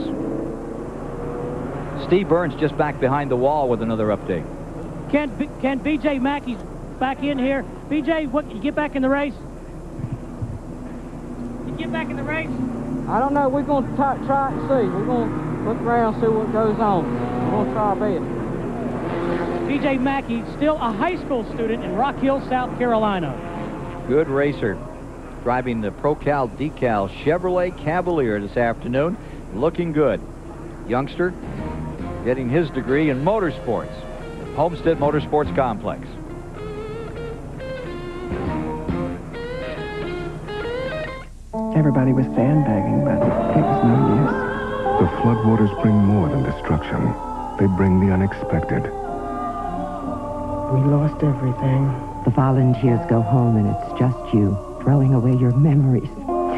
Steve Burns just back behind the wall with another update. Can B.J. Mackey's back in here? B.J., what, you get back in the race? You get back in the race? I don't know. We're going to try it and see. We're going to look around and see what goes on. We're going to try our best. B.J. Mackey, still a high school student in Rock Hill, South Carolina. Good racer. Driving the Procal Decal Chevrolet Cavalier this afternoon. Looking good. Youngster getting his degree in motorsports. Homestead Motorsports Complex. Everybody was sandbagging, but it was no use. The floodwaters bring more than destruction. They bring the unexpected. We lost everything. The volunteers go home and it's just you, throwing away your memories.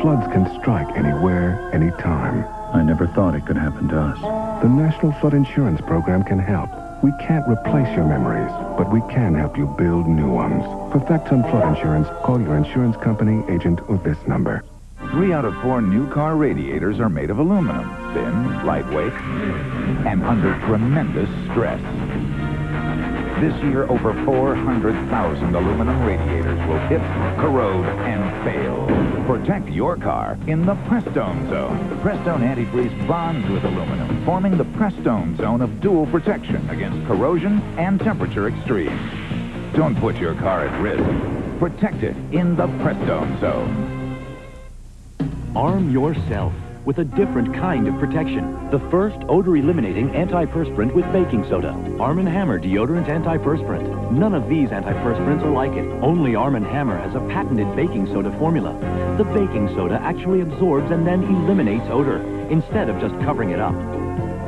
Floods can strike anywhere, anytime. I never thought it could happen to us. The National Flood Insurance Program can help. We can't replace your memories, but we can help you build new ones. For facts on flood insurance, call your insurance company, agent, or this number. 3 out of 4 new car radiators are made of aluminum, thin, lightweight, and under tremendous stress. This year, over 400,000 aluminum radiators will hit, corrode, and fail. Protect your car in the Prestone Zone. The Prestone antifreeze bonds with aluminum, forming the Prestone Zone of dual protection against corrosion and temperature extremes. Don't put your car at risk. Protect it in the Prestone Zone. Arm yourself with a different kind of protection. The first odor-eliminating antiperspirant with baking soda. Arm & Hammer Deodorant Antiperspirant. None of these antiperspirants are like it. Only Arm & Hammer has a patented baking soda formula. The baking soda actually absorbs and then eliminates odor, instead of just covering it up.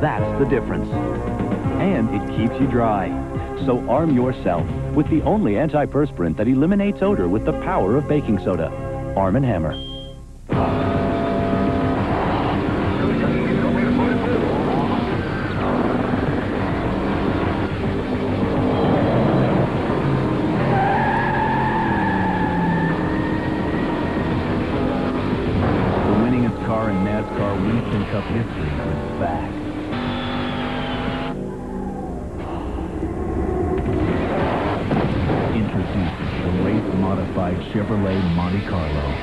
That's the difference. And it keeps you dry. So arm yourself with the only antiperspirant that eliminates odor with the power of baking soda. Arm & Hammer. Cup history is back. Introducing the race-modified Chevrolet Monte Carlo.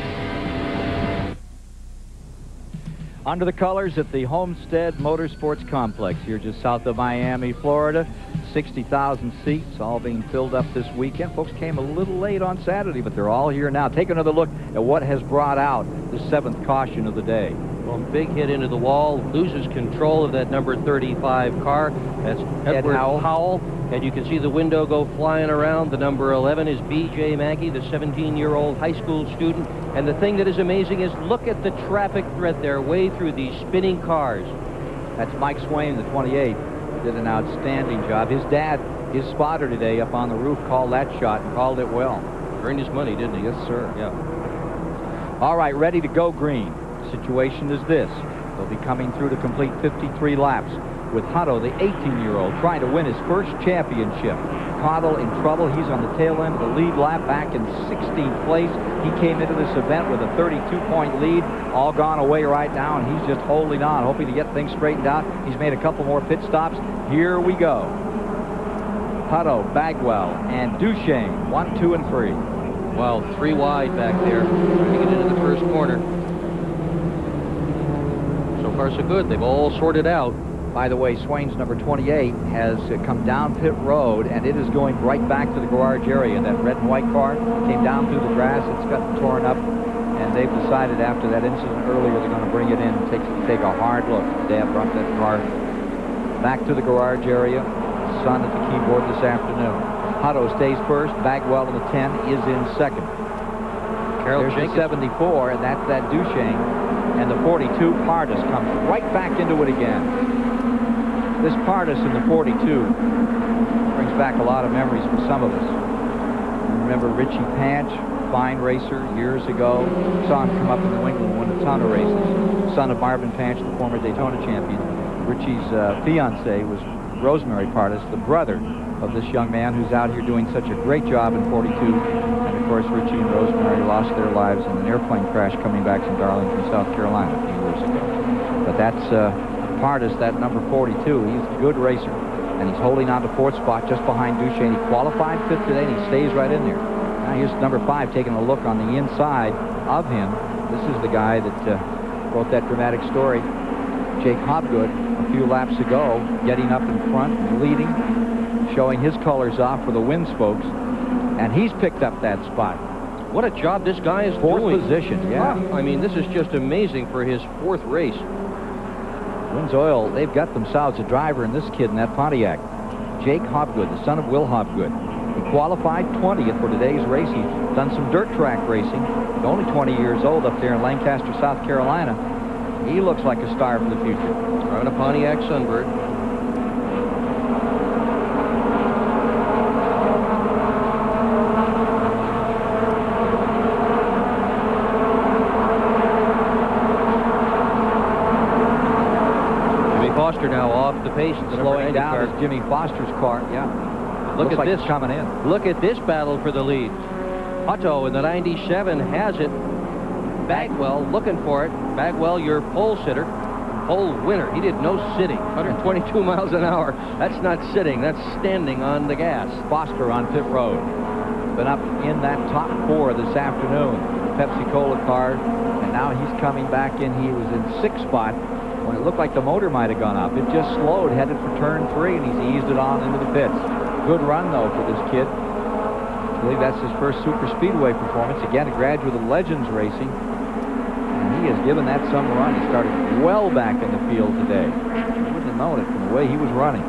Under the colors at the Homestead Motorsports Complex here just south of Miami, Florida. 60,000 seats, all being filled up this weekend. Folks came a little late on Saturday, but they're all here now. Take another look at what has brought out the 7th caution of the day. Well, big hit into the wall, loses control of that number 35 car. That's Edward Howell. And you can see the window go flying around. The number 11 is B.J. Mackey, the 17-year-old high school student. And the thing that is amazing is look at the traffic thread their way through these spinning cars. That's Mike Swain, the 28. Did an outstanding job. His dad, his spotter today up on the roof, called that shot and called it well. Earned his money, didn't he? Yes, sir. Yeah. All right, ready to go green. The situation is this. They'll be coming through to complete 53 laps with Hutto, the 18-year-old, trying to win his first championship. Cottle in trouble. He's on the tail end of the lead lap back in 16th place. He came into this event with a 32-point lead, all gone away right now, and he's just holding on, hoping to get things straightened out. He's made a couple more pit stops. Here we go. Hutto, Bagwell, and Duchesne, 1, 2, and 3. Well, 3 wide back there, trying to get into the first corner. So far, so good. They've all sorted out. By the way, Swain's number 28 has come down pit road, and it is going right back to the garage area. That red and white car came down through the grass. It's gotten torn up, and they've decided after that incident earlier they're going to bring it in and take a hard look. Dad brought that car back to the garage area. Son at the keyboard this afternoon. Hutto stays first. Bagwell in the 10 is in second. There's the 74, and that's that Duchesne. And the 42, Pardus, comes right back into it again. This Pardus in the 42 brings back a lot of memories for some of us. Remember Richie Panch, fine racer, years ago. Saw him come up in New England, won a ton of races. Son of Marvin Panch, the former Daytona champion. Richie's fiancée was Rosemary Pardus, the brother of this young man who's out here doing such a great job in 42. And of course, Richie and Rosemary lost their lives in an airplane crash coming back from Darlington, South Carolina a few years ago. But that's Pardus, that number 42. He's a good racer, and he's holding on to 4th spot just behind Duchesne. He qualified 5th today, and he stays right in there. Now here's number 5 taking a look on the inside of him. This is the guy that wrote that dramatic story, Jake Hobgood, a few laps ago, getting up in front and leading, showing his colors off for the win spokes, and he's picked up that spot. What a job this guy is doing. 4th position, yeah. I mean, this is just amazing for his 4th race. Wins Oil, they've got themselves a driver in this kid in that Pontiac. Jake Hobgood, the son of Will Hobgood. He qualified 20th for today's race. He's done some dirt track racing. He's only 20 years old up there in Lancaster, South Carolina. He looks like a star for the future. Driving a Pontiac Sunbird. Foster now off the pace. Slowing down is Jimmy Foster's car. Yeah. Look at this coming in. Look at this battle for the lead. Hutto in the 97 has it. Bagwell looking for it. Bagwell, your pole sitter, pole winner. He did no sitting. 122 miles an hour. That's not sitting. That's standing on the gas. Foster on pit road. Been up in that top 4 this afternoon. The Pepsi-Cola car. And now he's coming back in. He was in 6th spot when it looked like the motor might have gone up. It just slowed, headed for turn 3, and he's eased it on into the pits. Good run, though, for this kid. I believe that's his first super speedway performance. Again, a graduate of Legends Racing. And he has given that some run. He started well back in the field today. You wouldn't have known it from the way he was running.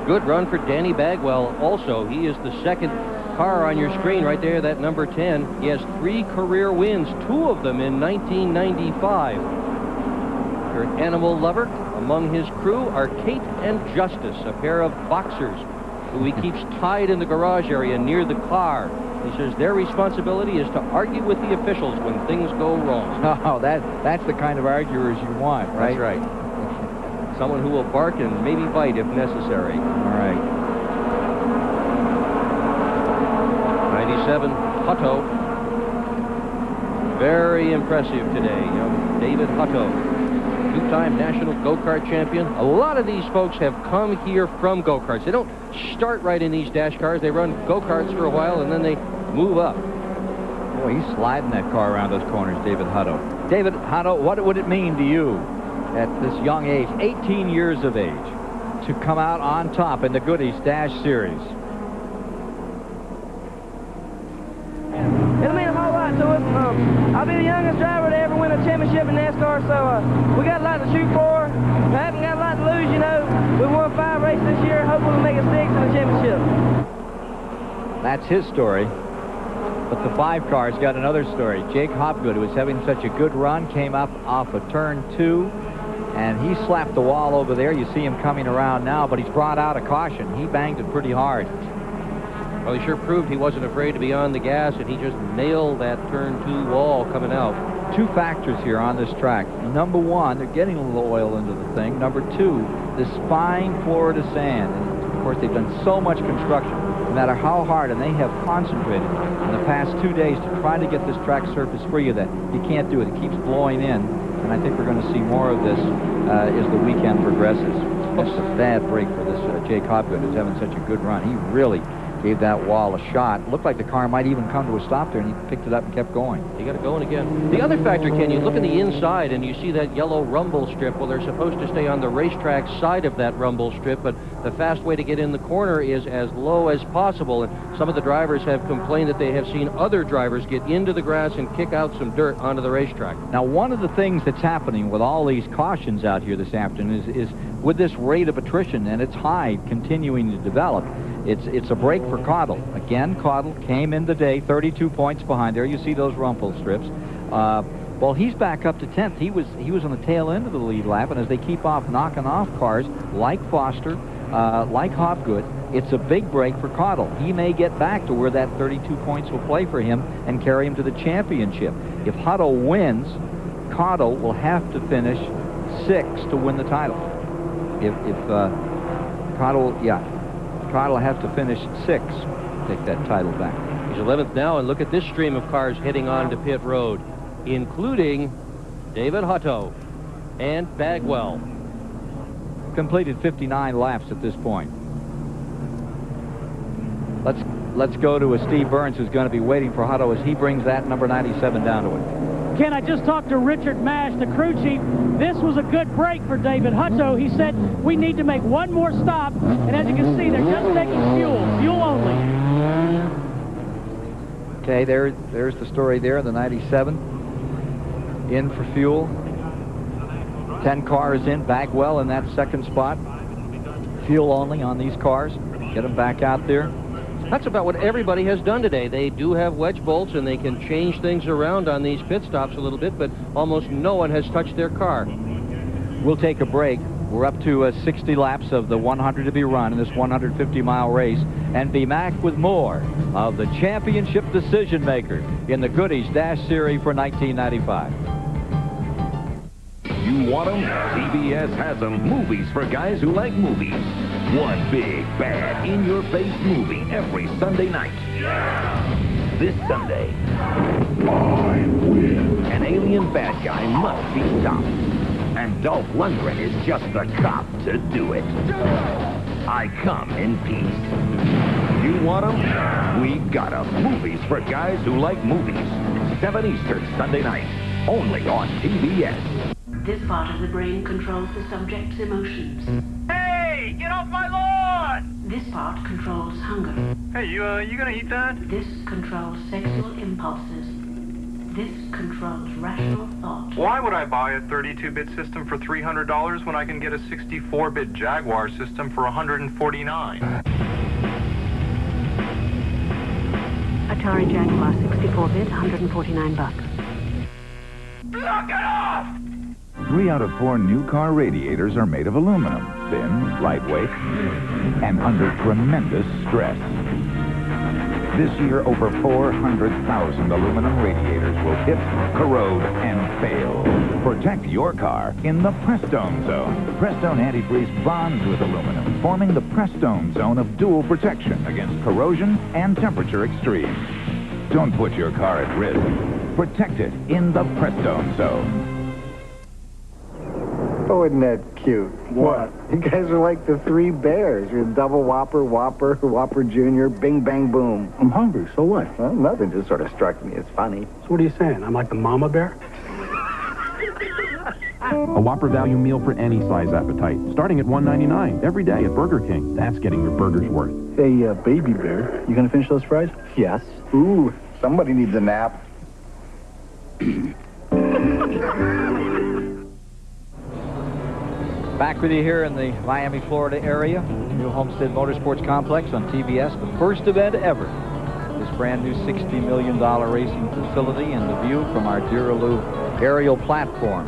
Good run for Danny Bagwell also. He is the 2nd car on your screen right there, that number 10. He has 3 career wins, 2 of them in 1995. You're an animal lover. Among his crew are Kate and Justice, a pair of boxers who he keeps tied in the garage area near the car. He says their responsibility is to argue with the officials when things go wrong. Oh, that's the kind of arguers you want, right? That's right. Someone who will bark and maybe bite if necessary. All right. 97, Hutto. Very impressive today, young David Hutto. two-time national go-kart champion. A lot of these folks have come here from go-karts. They don't start right in these dash cars. They run go-karts for a while, and then they move up. Boy, he's sliding that car around those corners, David Hutto. David Hutto, what would it mean to you at this young age, 18 years of age, to come out on top in the Goodys Dash Series? It'll mean a whole lot to us. I'll be the youngest driver to ever win a championship in NASCAR, so we got a lot to shoot for. We haven't got a lot to lose, you know. We won 5 races this year. Hopefully we'll make it 6 in the championship. That's his story. But the 5 car's got another story. Jake Hopgood, who was having such a good run, came up off of turn 2, and he slapped the wall over there. You see him coming around now, but he's brought out a caution. He banged it pretty hard. Well, he sure proved he wasn't afraid to be on the gas, and he just nailed that turn 2 wall coming out. 2 factors here on this track. Number 1, they're getting a little oil into the thing. Number 2, this fine Florida sand. And of course, they've done so much construction, no matter how hard, and they have concentrated in the past 2 days to try to get this track surface free of that. You can't do it. It keeps blowing in, and I think we're going to see more of this as the weekend progresses. That's a bad break for this Jake Hopgood, who's having such a good run. He really gave that wall a shot. Looked like the car might even come to a stop there, and he picked it up and kept going. He got it going again. The other factor, Ken, you look in the inside and you see that yellow rumble strip. Well, they're supposed to stay on the racetrack side of that rumble strip, but the fast way to get in the corner is as low as possible, and some of the drivers have complained that they have seen other drivers get into the grass and kick out some dirt onto the racetrack. Now, one of the things that's happening with all these cautions out here this afternoon is with this rate of attrition, and it's high, continuing to develop, it's a break for Caudle. Again, Caudle came in today 32 points behind. There you see those rumble strips. Well, he's back up to 10th. He was on the tail end of the lead lap, and as they keep off knocking off cars like Foster, like Hopgood, it's a big break for Caudle. He may get back to where that 32 points will play for him and carry him to the championship. If Hutto wins, Caudle will have to finish 6th to win the title. If Caudle has to finish 6th, take that title back. He's 11th now, and look at this stream of cars heading on to pit road, including David Hutto and Bagwell. Completed 59 laps at this point. Let's go to Steve Burns, who's going to be waiting for Hutto as he brings that number 97 down to it. Ken, I just talked to Richard Mash, the crew chief. This was a good break for David Hutto. He said, we need to make one more stop, and as you can see, they're just taking fuel only. Okay, there's the story there, the 97 in for fuel. 10 cars in, Bagwell in that 2nd spot. Fuel only on these cars. Get them back out there. That's about what everybody has done today. They do have wedge bolts, and they can change things around on these pit stops a little bit, but almost no one has touched their car. We'll take a break. We're up to 60 laps of the 100 to be run in this 150-mile race, and be back with more of the championship decision maker in the Goodys Dash Series for 1995. You want them? CBS has them. Movies for guys who like movies. One big, bad, in-your-face movie every Sunday night. This Sunday, I win. An alien bad guy must be stopped. And Dolph Lundgren is just the cop to do it. I come in peace. You want them? We got them. Movies for guys who like movies. 7 Eastern Sunday night. Only on TBS. This part of the brain controls the subject's emotions. Hey, get off my lawn! This part controls hunger. Hey, you gonna eat that? This controls sexual impulses. This controls rational thought. Why would I buy a 32-bit system for $300 when I can get a 64-bit Jaguar system for $149? Atari Jaguar 64-bit, $149. Knock it off! 3 out of 4 new car radiators are made of aluminum, thin, lightweight, and under tremendous stress. This year, over 400,000 aluminum radiators will hit, corrode, and fail. Protect your car in the Prestone Zone. Prestone antifreeze bonds with aluminum, forming the Prestone Zone of dual protection against corrosion and temperature extremes. Don't put your car at risk. Protect it in the Prestone Zone. Oh, isn't that cute? What? You guys are like the three bears. You're double Whopper, Whopper, Whopper Jr., Bing, Bang, Boom. I'm hungry, so what? Well, nothing just sort of struck me as funny. So what are you saying? I'm like the mama bear? A Whopper value meal for any size appetite, starting at $1.99 every day at Burger King. That's getting your burger's worth. Hey, baby bear, you gonna finish those fries? Yes. Ooh, somebody needs a nap. Back with you here in the Miami, Florida area, new Homestead Motorsports Complex on TBS, the first event ever. This brand new $60 million racing facility and the view from our Deeraloo aerial platform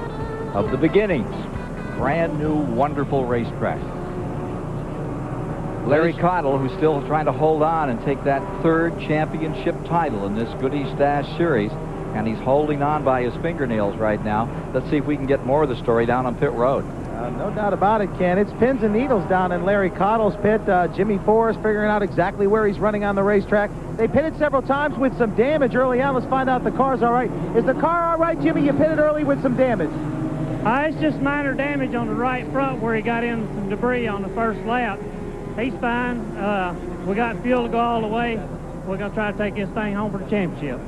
of the beginnings. Brand new, wonderful racetrack. Larry Cottle, who's still trying to hold on and take that third championship title in this Goodys Dash Series, and he's holding on by his fingernails right now. Let's see if we can get more of the story down on pit road. No doubt about it, Ken. It's pins and needles down in Larry Cottle's pit. Jimmy Forrest figuring out exactly where he's running on the racetrack. They pitted several times with some damage early on. Let's find out if the car's all right. Is the car all right, Jimmy? You pitted early with some damage. It's just minor damage on the right front where he got in some debris on the first lap. He's fine. We got fuel to go all the way. We're going to try to take this thing home for the championship.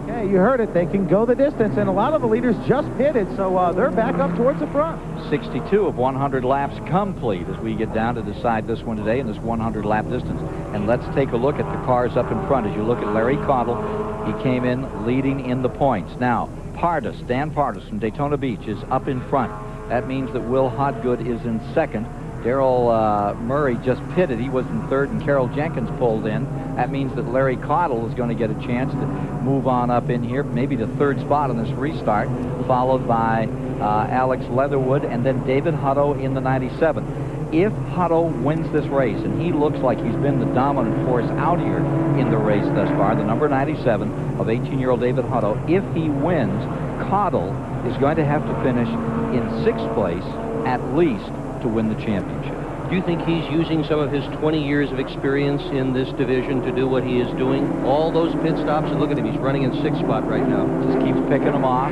Okay, you heard it. They can go the distance, and a lot of the leaders just pitted, so they're back up towards the front. 62 of 100 laps complete as we get down to decide this one today in this 100-lap distance. And let's take a look at the cars up in front. As you look at Larry Cottle, he came in leading in the points. Now, Pardus, Dan Pardus from Daytona Beach is up in front. That means that Will Hodgood is in second. Daryl Murray just pitted. He was in third, and Carroll Jenkins pulled in. That means that Larry Cottle is going to get a chance to move on up in here, maybe the third spot on this restart, followed by Alex Leatherwood and then David Hutto in the 97. If Hutto wins this race, and he looks like he's been the dominant force out here in the race thus far, the number 97 of 18-year-old David Hutto, if he wins, Cottle is going to have to finish in 6th place at least to win the championship. Do you think he's using some of his 20 years of experience in this division to do what he is doing? All those pit stops, and look at him, he's running in 6th spot right now. Just keeps picking them off.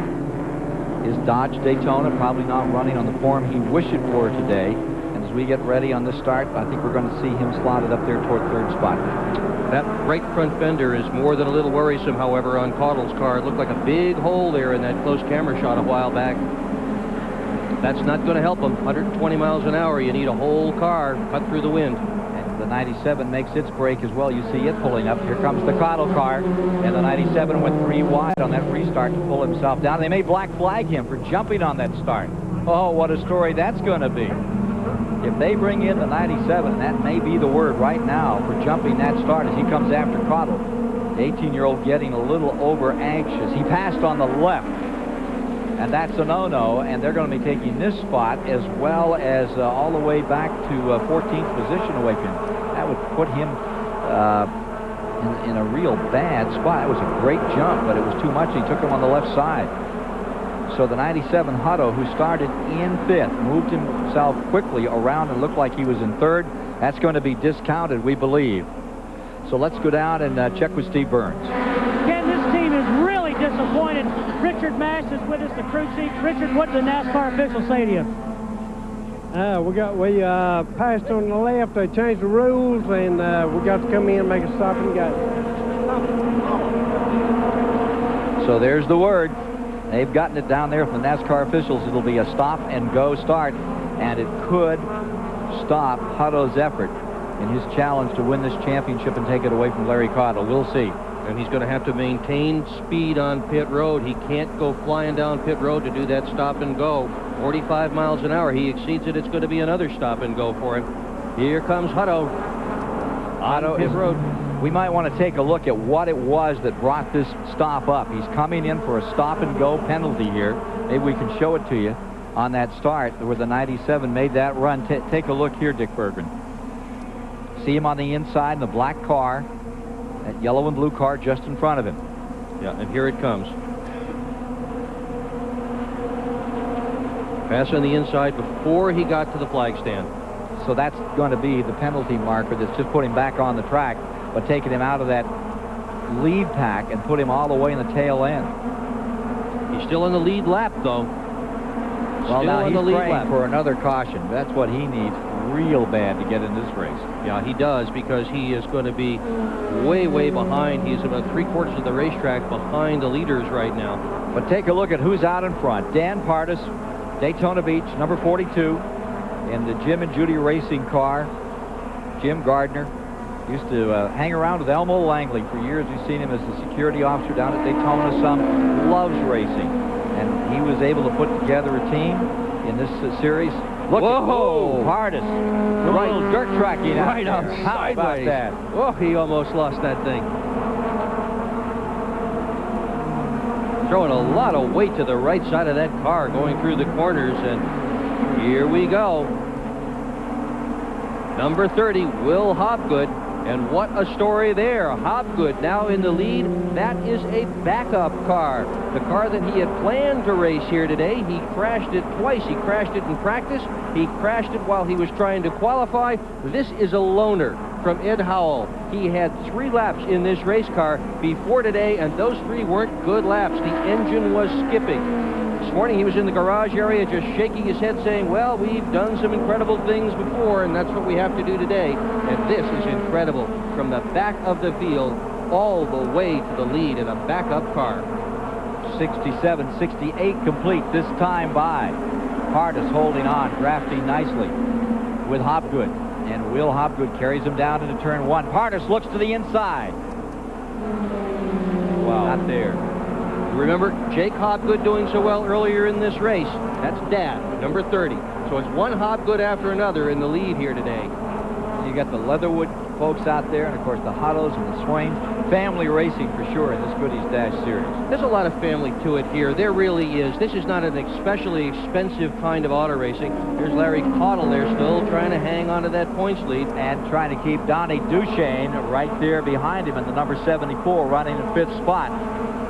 His Dodge Daytona probably not running on the form he wished it for today. And as we get ready on this start, I think we're going to see him slotted up there toward 3rd spot. That right front fender is more than a little worrisome, however, on Cottle's car. It looked like a big hole there in that close camera shot a while back. That's not going to help him. 120 miles an hour, you need a whole car cut through the wind. And the 97 makes its break as well. You see it pulling up. Here comes the Cottle car. And the 97 went 3 wide on that restart to pull himself down. They may black flag him for jumping on that start. Oh, what a story that's going to be. If they bring in the 97, that may be the word right now for jumping that start as he comes after Cottle. The 18-year-old getting a little over anxious. He passed on the left. And that's a no-no, and they're going to be taking this spot as well as all the way back to 14th position away from him. That would put him in a real bad spot. It was a great jump, but it was too much. He took him on the left side. So the 97 Hutto, who started in 5th, moved himself quickly around and looked like he was in 3rd. That's going to be discounted, we believe. So let's go down and check with Steve Burns. Ken, this team is really disappointed. Richard Mash is with us, the crew chief. Richard, what did the NASCAR officials say to you? We passed on the left. They changed the rules, and we got to come in, make a stop, and go. So there's the word. They've gotten it down there from the NASCAR officials. It'll be a stop-and-go start, and it could stop Hutto's effort in his challenge to win this championship and take it away from Larry Cottle. We'll see. And he's going to have to maintain speed on pit road. He can't go flying down pit road to do that stop and go. 45 miles an hour. He exceeds it. It's going to be another stop and go for him. Here comes Hutto. Hutto pit road. We might want to take a look at what it was that brought this stop up. He's coming in for a stop and go penalty here. Maybe we can show it to you on that start where the 97 made that run. Take a look here, Dick Berggren. See him on the inside in the black car. That yellow and blue car just in front of him. Yeah, and here it comes. Pass on the inside before he got to the flag stand. So that's going to be the penalty marker that's just put him back on the track, but taking him out of that lead pack and put him all the way in the tail end. He's still in the lead lap, though. Well, Still now on he's the lead praying lap. for another caution. That's what he needs real bad to get in this race. Yeah, he does, because he is going to be way, way behind. He's about 3/4 of the racetrack behind the leaders right now. But take a look at who's out in front. Dan Pardis, Daytona Beach, number 42, in the Jim and Judy racing car. Jim Gardner used to hang around with Elmo Langley for years. We've seen him as a security officer down at Daytona some. Loves racing. And he was able to put together a team in this series. Look Whoa! at Pardis. Right, little dirt tracking out Right there. out How about sideways. that? Oh, he almost lost that thing. Throwing a lot of weight to the right side of that car going through the corners, and here we go. Number 30, Will Hobgood. And what a story there. Hobgood now in the lead. That is a backup car. The car that he had planned to race here today. He crashed it twice. He crashed it in practice. He crashed it while he was trying to qualify. This is a loaner from Ed Howell. He had 3 laps in this race car before today, and those 3 weren't good laps. The engine was skipping. This morning he was in the garage area just shaking his head saying, well, we've done some incredible things before, and that's what we have to do today. And this is incredible. From the back of the field all the way to the lead in a backup car. 67, 68 complete this time by Pardis, holding on, drafting nicely with Hobgood. And Will Hobgood carries him down into turn 1. Pardis looks to the inside. Wow. Not there. Remember Jake Hobgood doing so well earlier in this race? That's Dad, number 30. So it's one Hobgood after another in the lead here today. You got the Leatherwood folks out there, and of course the Huttos and the Swains. Family racing for sure in this Goodys Dash series. There's a lot of family to it here. There really is. This is not an especially expensive kind of auto racing. There's Larry Caudle there still trying to hang on to that points lead. And trying to keep Donnie Duchesne right there behind him in the number 74, running in 5th spot.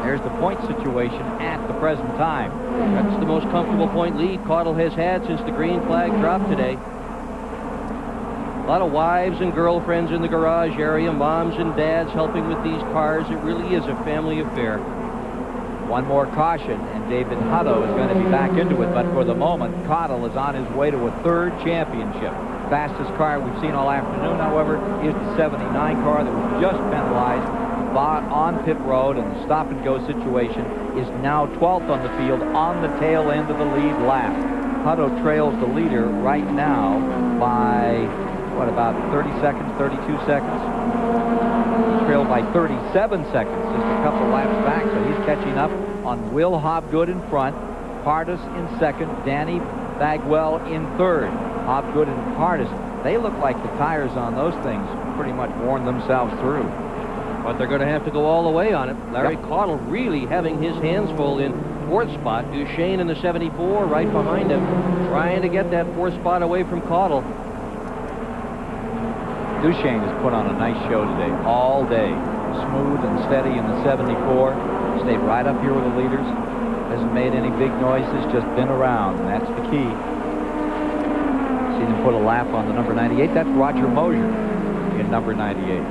There's the point situation at the present time. That's the most comfortable point lead Caudle has had since the green flag dropped today. A lot of wives and girlfriends in the garage area, moms and dads helping with these cars. It really is a family affair. One more caution, and David Hutto is going to be back into it, but for the moment, Caudle is on his way to a 3rd championship. Fastest car we've seen all afternoon, however, is the 79 car that was just penalized on pit road, and the stop-and-go situation is now 12th on the field on the tail end of the lead lap. Hutto trails the leader right now by, what, about 30 seconds, 32 seconds? He's trailed by 37 seconds, just a couple laps back, so he's catching up on Will Hobgood in front, Pardis in 2nd, Danny Bagwell in 3rd. Hobgood and Pardis, they look like the tires on those things pretty much worn themselves through. But they're going to have to go all the way on it. Larry Caudle really having his hands full in 4th spot. Duchesne in the 74 right behind him, trying to get that 4th spot away from Caudle. Duchesne has put on a nice show today, all day. Smooth and steady in the 74. Stayed right up here with the leaders. Hasn't made any big noises, just been around, and that's the key. Seen him put a lap on the number 98. That's Roger Mosier in number 98.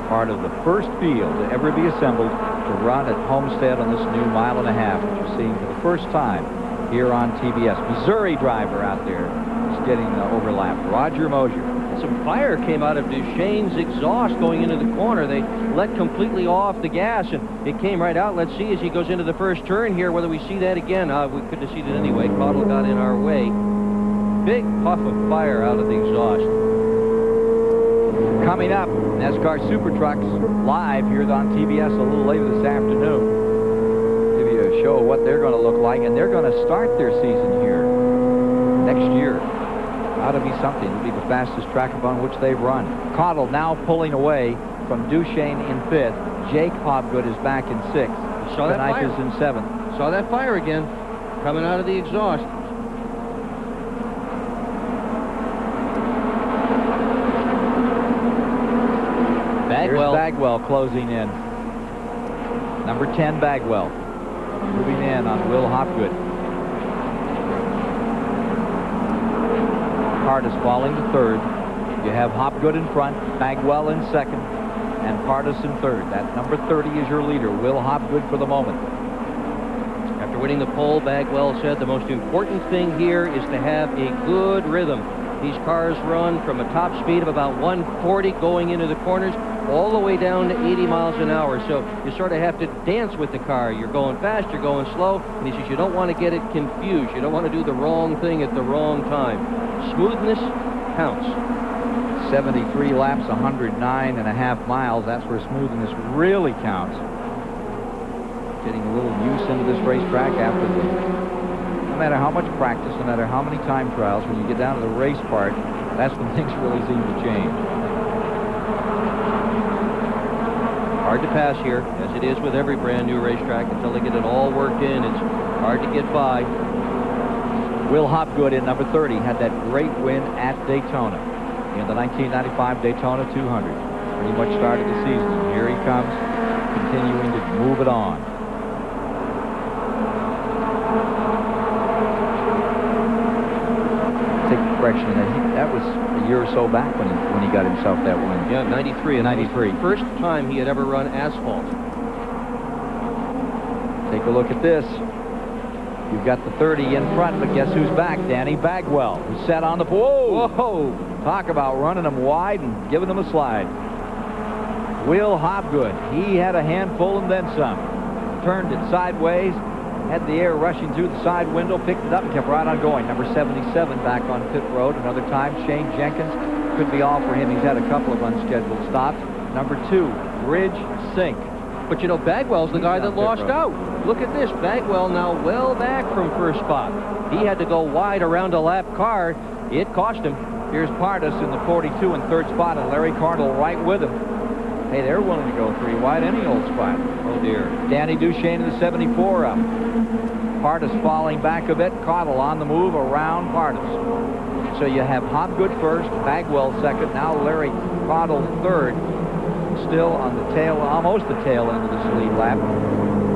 Part of the first field to ever be assembled to run at Homestead on this new 1.5 miles, which you're seeing for the first time here on TBS. Missouri driver out there is getting the overlap. Roger Mosier. Some fire came out of Duchesne's exhaust going into the corner. They let completely off the gas, and it came right out. Let's see as he goes into the first turn here whether we see that again. We couldn't have seen it anyway. Caudle got in our way. Big puff of fire out of the exhaust. Coming up, NASCAR Super Trucks live here on TBS a little later this afternoon. Give you a show of what they're going to look like, and they're going to start their season here next year. Ought to be something. It'll be the fastest track upon which they've run. Caudle now pulling away from Duchesne in 5th. Jake Hobgood is back in 6th. Saw that fire. Is in 7th. Saw that fire again coming out of the exhaust. Bagwell. Here's Bagwell closing in. Number 10, Bagwell. Moving in on Will Hobgood. Pardis falling to 3rd. You have Hobgood in front, Bagwell in 2nd, and Pardis in 3rd. That number 30 is your leader, Will Hobgood, for the moment. After winning the pole, Bagwell said the most important thing here is to have a good rhythm. These cars run from a top speed of about 140 going into the corners all the way down to 80 miles an hour. So you sort of have to dance with the car. You're going fast, you're going slow, and he says you don't want to get it confused. You don't want to do the wrong thing at the wrong time. Smoothness counts. 73 laps, 109.5 miles. That's where smoothness really counts. Getting a little use into this racetrack after no matter how much practice, no matter how many time trials, when you get down to the race part, that's when things really seem to change. Hard to pass here, as it is with every brand new racetrack. Until they get it all worked in, it's hard to get by. Will Hopgood in number 30 had that great win at Daytona in the 1995 Daytona 200. Pretty much started the season. Here he comes, continuing to move it on. Take correction. That was a year or so back when he got himself that win. Yeah, 93 and 93. First time he had ever run asphalt. Take a look at this. You've got the 30 in front, but guess who's back? Danny Bagwell, who's set on the... Whoa! Whoa! Talk about running them wide and giving them a slide. Will Hopgood, he had a handful and then some. Turned it sideways, had the air rushing through the side window, picked it up and kept right on going. Number 77 back on pit road. Another time, Shane Jenkins. Could be all for him. He's had a couple of unscheduled stops. Number 2, Ridge Sink. But, you know, Bagwell's the guy that lost out. Look at this. Bagwell now well back from first spot. He had to go wide around a lap car. It cost him. Here's Pardus in the 42 and third spot, and Larry Cardle right with him. Hey, they're willing to go 3 wide any old spot. Oh, dear. Danny Duchesne in the 74 up. Pardus falling back a bit. Cardle on the move around Pardus. So you have Hopgood first, Bagwell second, now Larry Cardle third. Still on the tail, almost the tail end of this lead lap.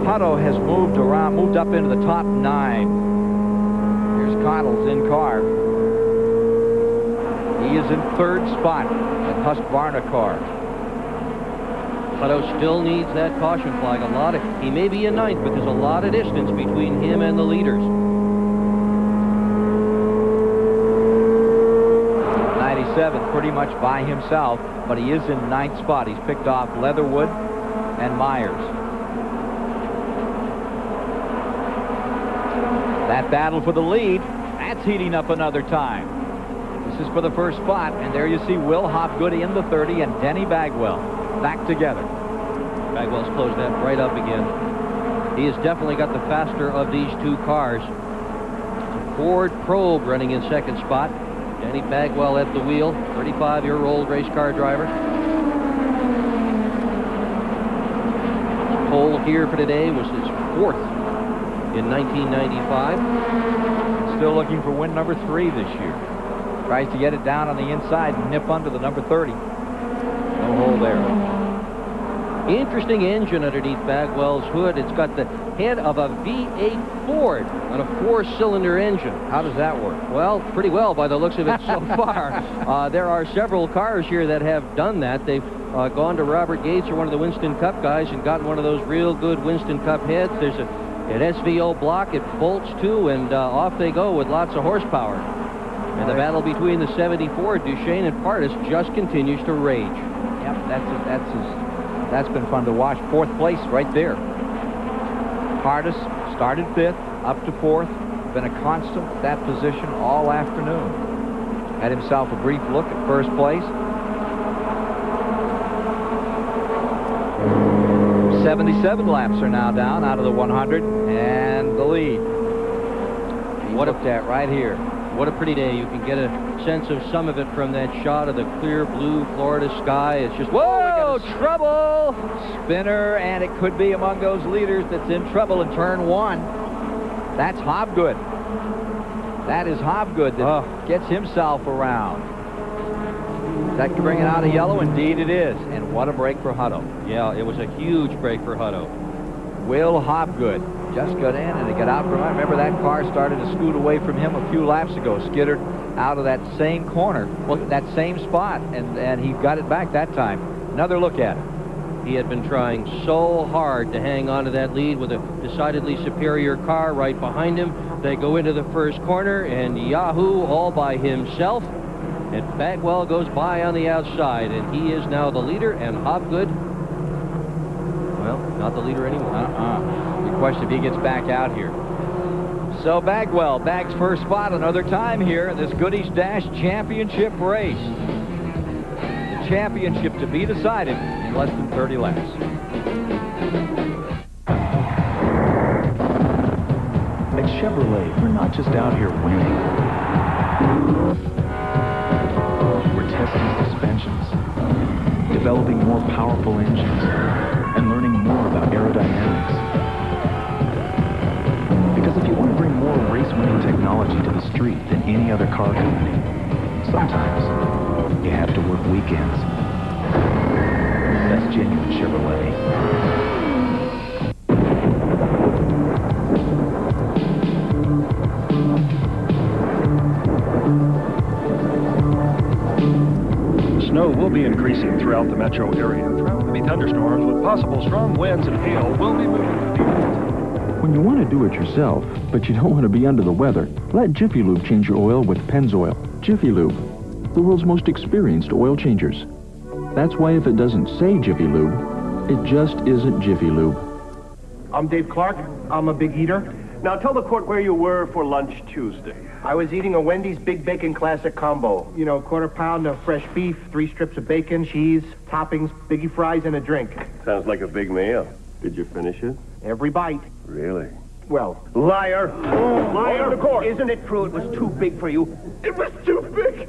Hutto has moved around, moved up into the top 9. Here's Cardle's in car. He is in third spot at Husqvarna car. Hutto still needs that caution flag. He may be in ninth, but there's a lot of distance between him and the leaders. 97 pretty much by himself, but he is in ninth spot. He's picked off Leatherwood and Myers. That battle for the lead, that's heating up another time. This is for the first spot, and there you see Will Hopgood in the 30 and Denny Bagwell back together. Bagwell's closed that right up again. He has definitely got the faster of these two cars. Ford Probe running in second spot. Danny Bagwell at the wheel, 35-year-old race car driver. His pole here for today was his 4th in 1995. Still looking for win number 3 this year. Tries to get it down on the inside and nip under the number 30. No hole there. Interesting engine underneath Bagwell's hood. It's got the head of a V8 Ford on a 4-cylinder engine. How does that work? Well, pretty well by the looks of it so far. There are several cars here that have done that. They've gone to Robert Gates or one of the Winston Cup guys and gotten one of those real good Winston Cup heads. There's an SVO block. It bolts too, and off they go with lots of horsepower. And the battle between the 74, Duchesne and Pardus, just continues to rage. Yep, that's been fun to watch. 4th place right there. Pardus started 5th, up to 4th. Been a constant at that position all afternoon. Had himself a brief look at first place. 77 laps are now down out of the 100, and the lead. What looked at right here. What a pretty day. You can get a sense of some of it from that shot of the clear blue Florida sky. It's just, whoa, trouble! Spinner, and it could be among those leaders that's in trouble in turn 1. That's Hopgood. That is Hopgood that gets himself around. Is that bringing out a yellow? Indeed it is. And what a break for Hutto. Yeah, it was a huge break for Hutto. Will Hopgood just got in and he got out from under. Remember, that car started to scoot away from him a few laps ago, skittered out of that same corner, that same spot, and he got it back that time. Another look at it. He had been trying so hard to hang on to that lead with a decidedly superior car right behind him. They go into the first corner, and Yahoo all by himself. And Bagwell goes by on the outside, and he is now the leader, and Hobgood, well, not the leader anymore. The question if he gets back out here. So Bagwell bags first spot another time here in this Goodys Dash Championship race. The championship to be decided in less than 30 laps. At Chevrolet, we're not just out here winning. We're testing suspensions, developing more powerful engines, and learning more about aerodynamics. Because if you want to bring more race-winning technology to the street than any other car company, sometimes you have to work weekends. That's genuine Chevrolet. Snow will be increasing throughout the metro area. Heavy thunderstorms with possible strong winds and hail will be moving to the east. When you want to do it yourself, but you don't want to be under the weather, let Jiffy Lube change your oil with Pennzoil. Jiffy Lube, the world's most experienced oil changers. That's why if it doesn't say Jiffy Lube, it just isn't Jiffy Lube. I'm Dave Clark. I'm a big eater. Now tell the court where you were for lunch Tuesday. I was eating a Wendy's Big Bacon Classic combo. You know, quarter pound of fresh beef, 3 strips of bacon, cheese, toppings, biggie fries, and a drink. Sounds like a big meal. Did you finish it? Every bite. Really? Well, Liar! liar! The court. Isn't it true it was too big for you? It was too big!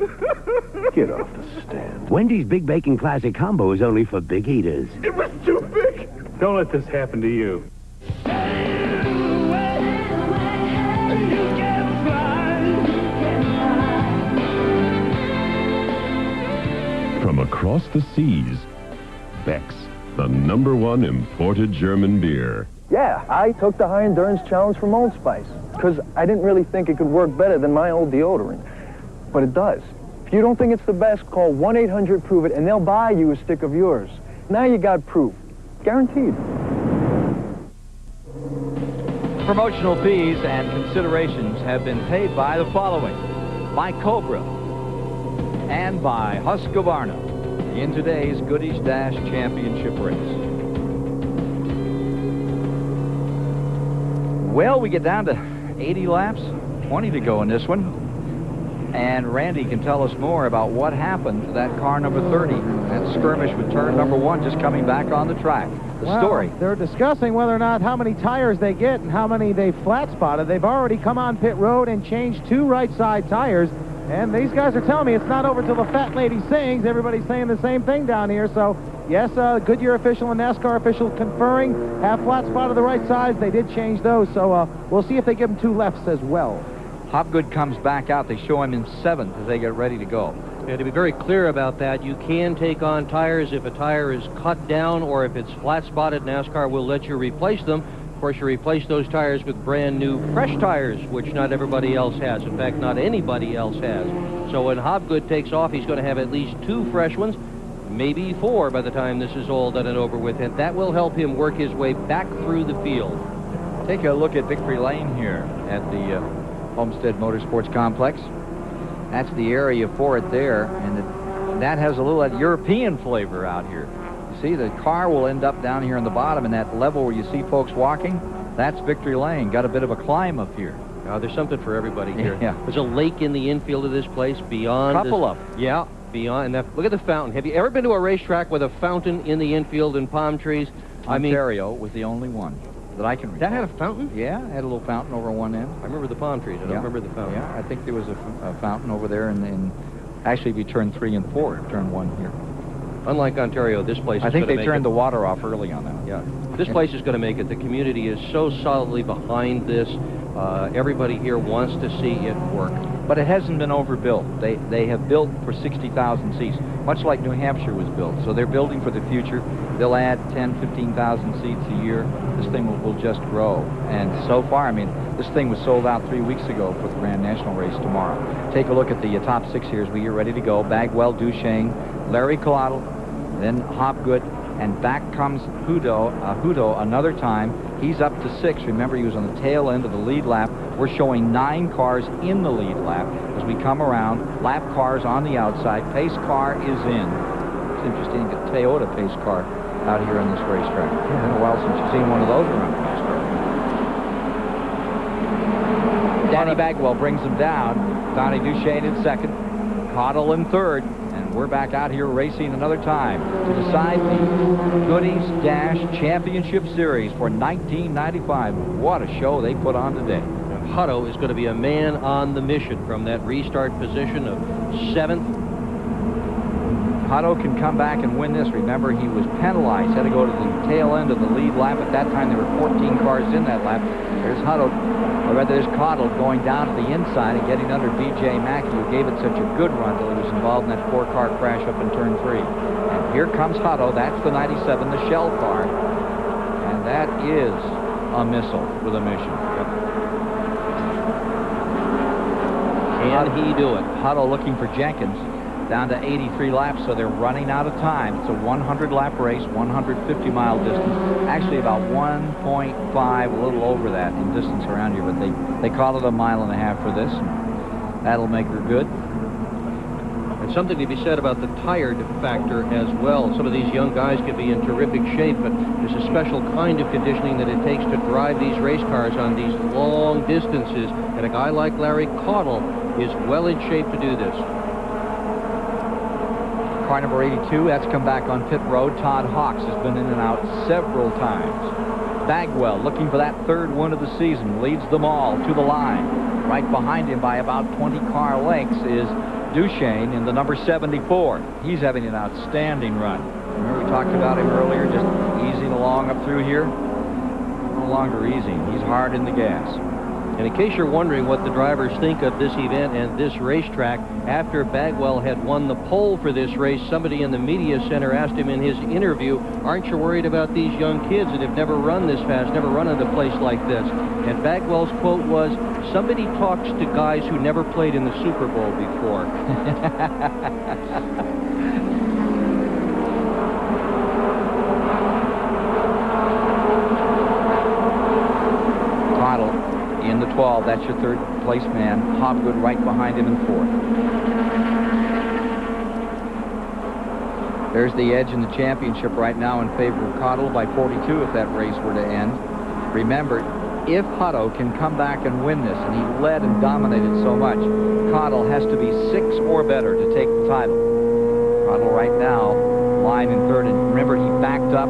Get off the stand. Wendy's Big Bacon Classic Combo is only for big eaters. It was too big! Don't let this happen to you. From across the seas, Beck's, the #1 imported German beer. Yeah, I took the High Endurance Challenge from Old Spice because I didn't really think it could work better than my old deodorant. But it does. If you don't think it's the best, call 1-800-PROVE-IT and they'll buy you a stick of yours. Now you got proof. Guaranteed. Promotional fees and considerations have been paid by the following: by Cobra and by Husqvarna in today's Goodys Dash Championship race. Well, we get down to 80 laps, 20 to go in this one. And Randy can tell us more about what happened to that car number 30. That skirmish with turn number 1 just coming back on the track. The story. They're discussing whether or not how many tires they get and how many they flat spotted. They've already come on pit road and changed 2 right side tires. And these guys are telling me it's not over till the fat lady sings. Everybody's saying the same thing down here. So, yes, Goodyear official and NASCAR official conferring. Have flat spotted the right sides. They did change those. So, we'll see if they give them 2 lefts as well. Hobgood comes back out. They show him in 7th as they get ready to go. Yeah, to be very clear about that, you can take on tires if a tire is cut down or if it's flat spotted. NASCAR will let you replace them. Of course, you replace those tires with brand new fresh tires, which not everybody else has. In fact, not anybody else has. So when Hobgood takes off, he's going to have at least 2 fresh ones, maybe 4 by the time this is all done and over with. And that will help him work his way back through the field. Take a look at Victory Lane here at the Homestead Motorsports Complex. That's the area for it there, and that has a little European flavor out here. You see, the car will end up down here on the bottom, and that level where you see folks walking, that's Victory Lane. Got a bit of a climb up here. There's something for everybody here. Yeah. There's a lake in the infield of this place beyond. Couple of. Yeah, beyond. And look at the fountain. Have you ever been to a racetrack with a fountain in the infield and palm trees? Ontario was the only one that I can recall. That had a fountain? Yeah, it had a little fountain over one end. I remember the palm trees. I don't remember the fountain. Yeah, I think there was a fountain over there, and actually if you turn 3 and 4, turn 1 here. Unlike Ontario, this place is I think they turned the water off early on that. Yeah. This place is going to make it. The community is so solidly behind this. Everybody here wants to see it work. But it hasn't been overbuilt. They have built for 60,000 seats, much like New Hampshire was built. So they're building for the future. They'll add 10, 15,000 seats a year. This thing will just grow. And so far, I mean, this thing was sold out 3 weeks ago for the Grand National race tomorrow. Take a look at the top 6 here as we get ready to go. Bagwell, Duchesne, Larry Collado, then Hobgood, And back comes Hudo another time. He's up to 6. Remember, he was on the tail end of the lead lap. We're showing 9 cars in the lead lap. As we come around, lap cars on the outside. Pace car is in. It's interesting to get a Toyota pace car out here on this racetrack. It's been a while since you've seen one of those around the racetrack. Danny Bagwell brings him down. Donnie Duchesne in second. Cottle in third. And we're back out here racing another time to decide the Goodys Dash Championship Series for 1995. What a show they put on today. Hutto is going to be a man on the mission from that restart position of 7th. Hutto can come back and win this. Remember, he was penalized. Had to go to the tail end of the lead lap. At that time, there were 14 cars in that lap. There's Hutto, or rather, there's Cottle going down to the inside and getting under B.J. Mackey, who gave it such a good run till he was involved in that 4-car crash up in turn 3. And here comes Hutto. That's the 97, the shell car. And that is a missile with a mission. Yep. Can he do it? Hutto looking for Jenkins. Down to 83 laps, so they're running out of time. It's a 100-lap race, 150-mile distance. Actually, about 1.5, a little over that in distance around here, but they call it a 1.5 miles for this. That'll make her good. And something to be said about the tired factor as well. Some of these young guys could be in terrific shape, but there's a special kind of conditioning that it takes to drive these race cars on these long distances, and a guy like Larry Cottle is well in shape to do this. Car number 82, that's come back on pit road. Todd Hawks has been in and out several times. Bagwell, looking for that 3rd win of the season, leads them all to the line. Right behind him by about 20 car lengths is Duchesne in the number 74. He's having an outstanding run. Remember we talked about him earlier, just easing along up through here? No longer easing. He's hard in the gas. And in case you're wondering what the drivers think of this event and this racetrack, after Bagwell had won the pole for this race, somebody in the media center asked him in his interview, aren't you worried about these young kids that have never run this fast, never run at a place like this? And Bagwell's quote was, somebody talks to guys who never played in the Super Bowl before. In the 12, that's your 3rd place man. Hobgood right behind him in 4th. There's the edge in the championship right now in favor of Cottle by 42 if that race were to end. Remember, if Hutto can come back and win this, and he led and dominated so much, Cottle has to be 6 or better to take the title. Cottle right now line in 3rd, and remember he backed up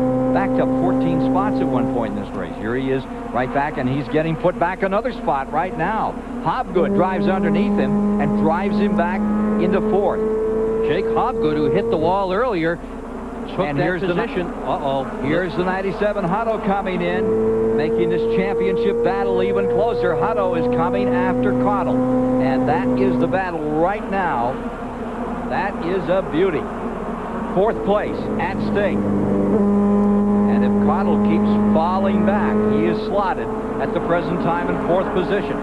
14 spots at one point in this race. Here he is right back, and he's getting put back another spot right now. Hobgood drives underneath him and drives him back into 4th. Jake Hobgood, who hit the wall earlier, took and that position. Here's the 97 Hutto coming in, making this championship battle even closer. Hutto is coming after Cottle, and that is the battle right now. That is a beauty. 4th place at stake. And if Cottle keeps falling back, he is slotted at the present time in 4th position.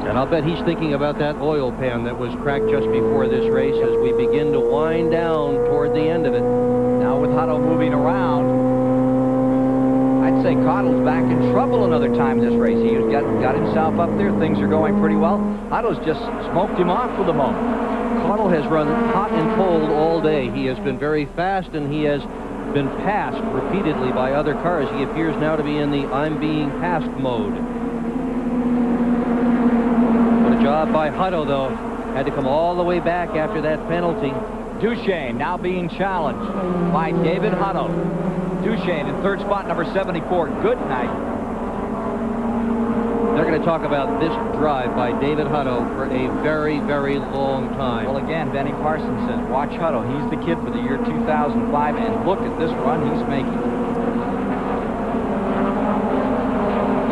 And I'll bet he's thinking about that oil pan that was cracked just before this race as we begin to wind down toward the end of it. Now with Hutto moving around, I'd say Cottle's back in trouble another time in this race. He's got himself up there. Things are going pretty well. Hutto's just smoked him off for the moment. Cottle has run hot and cold all day. He has been very fast, and he has been passed repeatedly by other cars. He appears now to be in the I'm being passed mode. What a job by Hutto, though. Had to come all the way back after that penalty. Duchesne now being challenged by David Hutto. Duchesne in 3rd spot, number 74. Good night. They're going to talk about this drive by David Hutto for a very, very long time. Well, again, Benny Parsons says, watch Hutto. He's the kid for the year 2005, and look at this run he's making.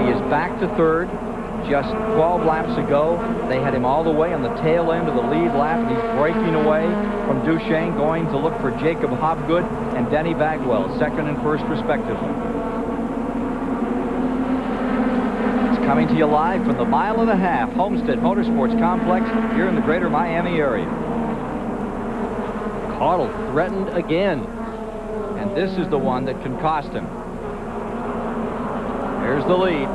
He is back to 3rd. Just 12 laps ago, they had him all the way on the tail end of the lead lap, and he's breaking away from Duchesne, going to look for Jacob Hobgood and Denny Bagwell, 2nd and 1st respectively. Coming to you live from the 1.5 mile Homestead Motorsports Complex here in the greater Miami area. Cottle threatened again. And this is the one that can cost him. Here's the lead.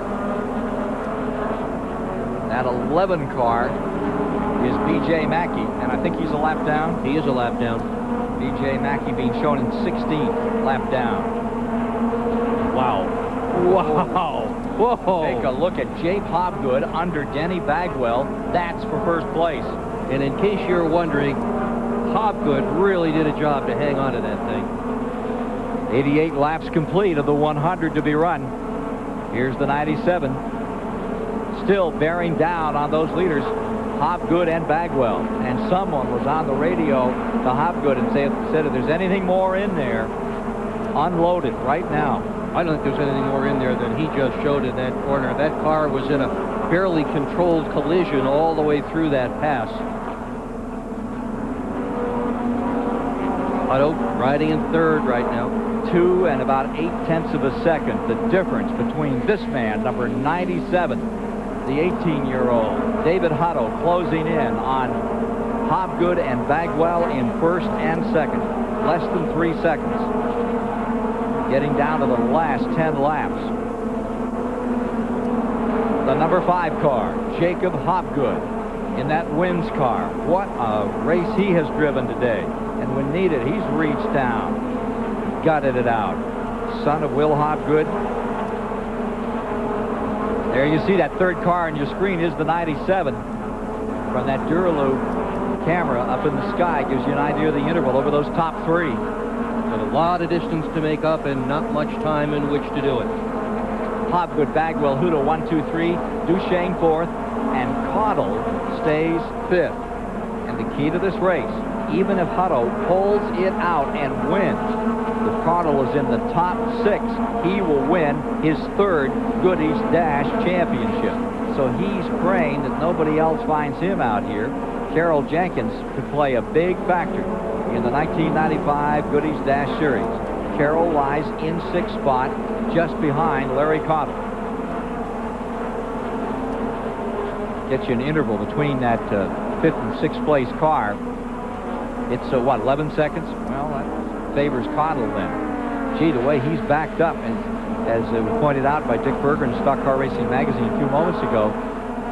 That 11 car is B.J. Mackey, and I think he's a lap down. He is a lap down. B.J. Mackey being shown in 16th, lap down. Wow. Wow. Whoa. Take a look at Jake Hobgood under Denny Bagwell. That's for first place. And in case you're wondering, Hobgood really did a job to hang on to that thing. 88 laps complete of the 100 to be run. Here's the 97. Still bearing down on those leaders, Hobgood and Bagwell. And someone was on the radio to Hobgood and said if there's anything more in there, unload it right now. I don't think there's anything more in there than he just showed in that corner. That car was in a barely controlled collision all the way through that pass. Otto riding in third right now. 2 and about 8/10 of a second. The difference between this man, number 97, the 18-year-old, David Hutto, closing in on Hobgood and Bagwell in first and second. Less than 3 seconds. Getting down to the last 10 laps. The number 5 car, Jacob Hobgood, in that wins car. What a race he has driven today. And when needed, he's reached down, gutted it out. Son of Will Hobgood. There you see that third car on your screen is the 97. From that Duraloo camera up in the sky gives you an idea of the interval over those top 3. With a lot of distance to make up and not much time in which to do it. Hobgood, Bagwell, Hutto 1, 2, 3, Duchesne 4th, and Caudle stays 5th. And the key to this race, even if Hutto pulls it out and wins, if Caudle is in the top 6, he will win his 3rd Goodys Dash Championship. So he's praying that nobody else finds him out here. Carroll Jenkins could play a big factor in the 1995 Goodys Dash Series. Carroll lies in 6th spot, just behind Larry Caudle. Gets you an interval between that 5th and 6th place car. It's, what, 11 seconds? Well, that favors Caudle then. Gee, the way he's backed up, and as was pointed out by Dick Berger in Stock Car Racing Magazine a few moments ago,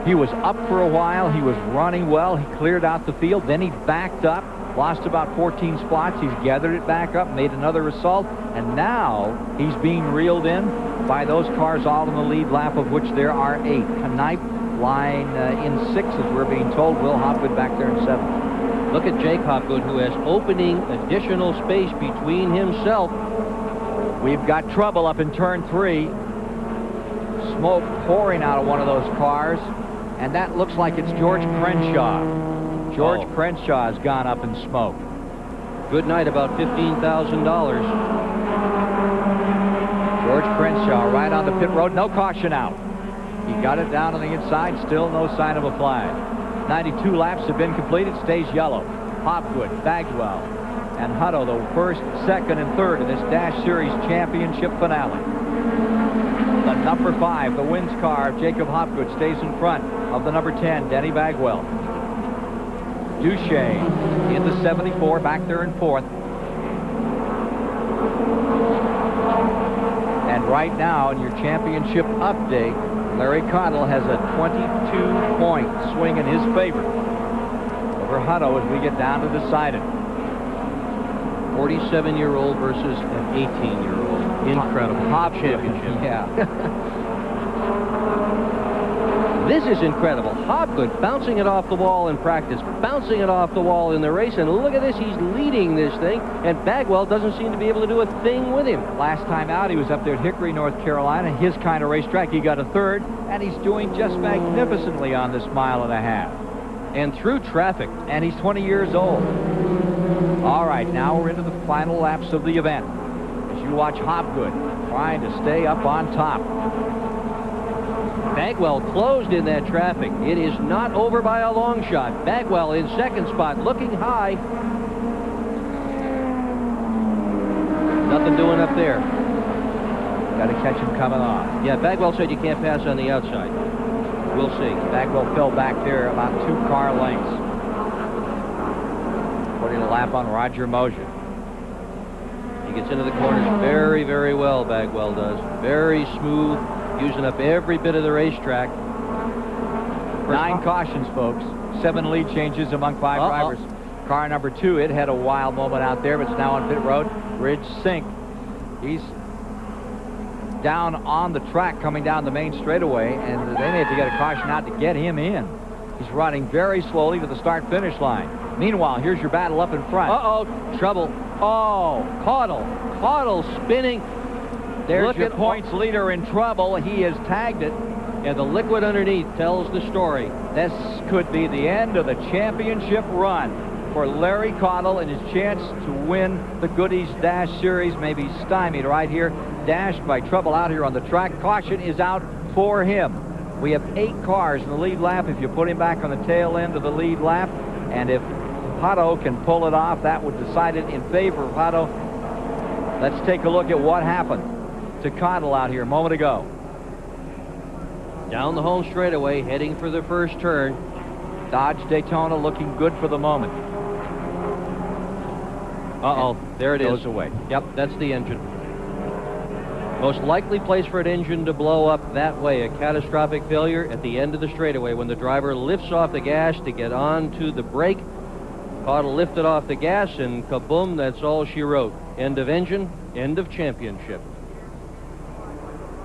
he was up for a while. He was running well. He cleared out the field. Then he backed up. Lost about 14 spots. He's gathered it back up, made another assault, and now he's being reeled in by those cars all in the lead lap, of which there are 8. Knipe lying in 6th, as we're being told. Will Hobgood back there in 7th. Look at Jake Hobgood, who has opening additional space between himself. We've got trouble up in turn 3. Smoke pouring out of one of those cars, and that looks like it's George Crenshaw. George Crenshaw has gone up in smoke. Good night, about $15,000. George Crenshaw right on the pit road. No caution out. He got it down on the inside. Still no sign of a flag. 92 laps have been completed. Stays yellow. Hobgood, Bagwell, and Hutto, the 1st, 2nd, and 3rd in this Dash Series Championship finale. The number 5, the wins car of Jacob Hobgood, stays in front of the number 10, Denny Bagwell. Duchesne in the 74, back there in 4th. And right now, in your championship update, Larry Caudle has a 22-point swing in his favor over Hutto as we get down to decide it. 47-year-old versus an 18-year-old. Incredible. Championship. Yeah. This is incredible. Hobgood bouncing it off the wall in practice, bouncing it off the wall in the race, and look at this. He's leading this thing, and Bagwell doesn't seem to be able to do a thing with him. Last time out, he was up there at Hickory, North Carolina, his kind of racetrack. He got a 3rd, and he's doing just magnificently on this 1.5 miles. And through traffic. And he's 20 years old. All right, now we're into the final laps of the event. As you watch Hobgood trying to stay up on top. Bagwell closed in that traffic. It is not over by a long shot. Bagwell in 2nd spot, looking high. Nothing doing up there. Got to catch him coming off. Yeah, Bagwell said you can't pass on the outside. We'll see. Bagwell fell back there about 2 car lengths. Putting a lap on Roger Mosier. He gets into the corners very, very well, Bagwell does. Very smooth, using up every bit of the racetrack. 9 cautions, folks. 7 lead changes among 5 drivers. Car number 2, it had a wild moment out there, but it's now on pit road. Ridge Sink. He's down on the track coming down the main straightaway, and they may have to get a caution out to get him in. He's running very slowly to the start-finish line. Meanwhile, here's your battle up in front. Uh-oh, trouble. Oh, Caudle. Caudle spinning. There's your points leader in trouble. He has tagged it. And the liquid underneath tells the story. This could be the end of the championship run for Larry Caudle, and his chance to win the Goodys Dash Series may be stymied right here. Dashed by trouble out here on the track. Caution is out for him. We have 8 cars in the lead lap if you put him back on the tail end of the lead lap. And if Hutto can pull it off, that would decide it in favor of Hutto. Let's take a look at what happened to Caudle out here a moment ago. Down the home straightaway, heading for the first turn. Dodge Daytona looking good for the moment. Uh-oh, there it is. Goes away. Yep, that's the engine. Most likely place for an engine to blow up that way, a catastrophic failure at the end of the straightaway when the driver lifts off the gas to get on to the brake. Caudle lifted off the gas, and kaboom, that's all she wrote. End of engine, end of championship.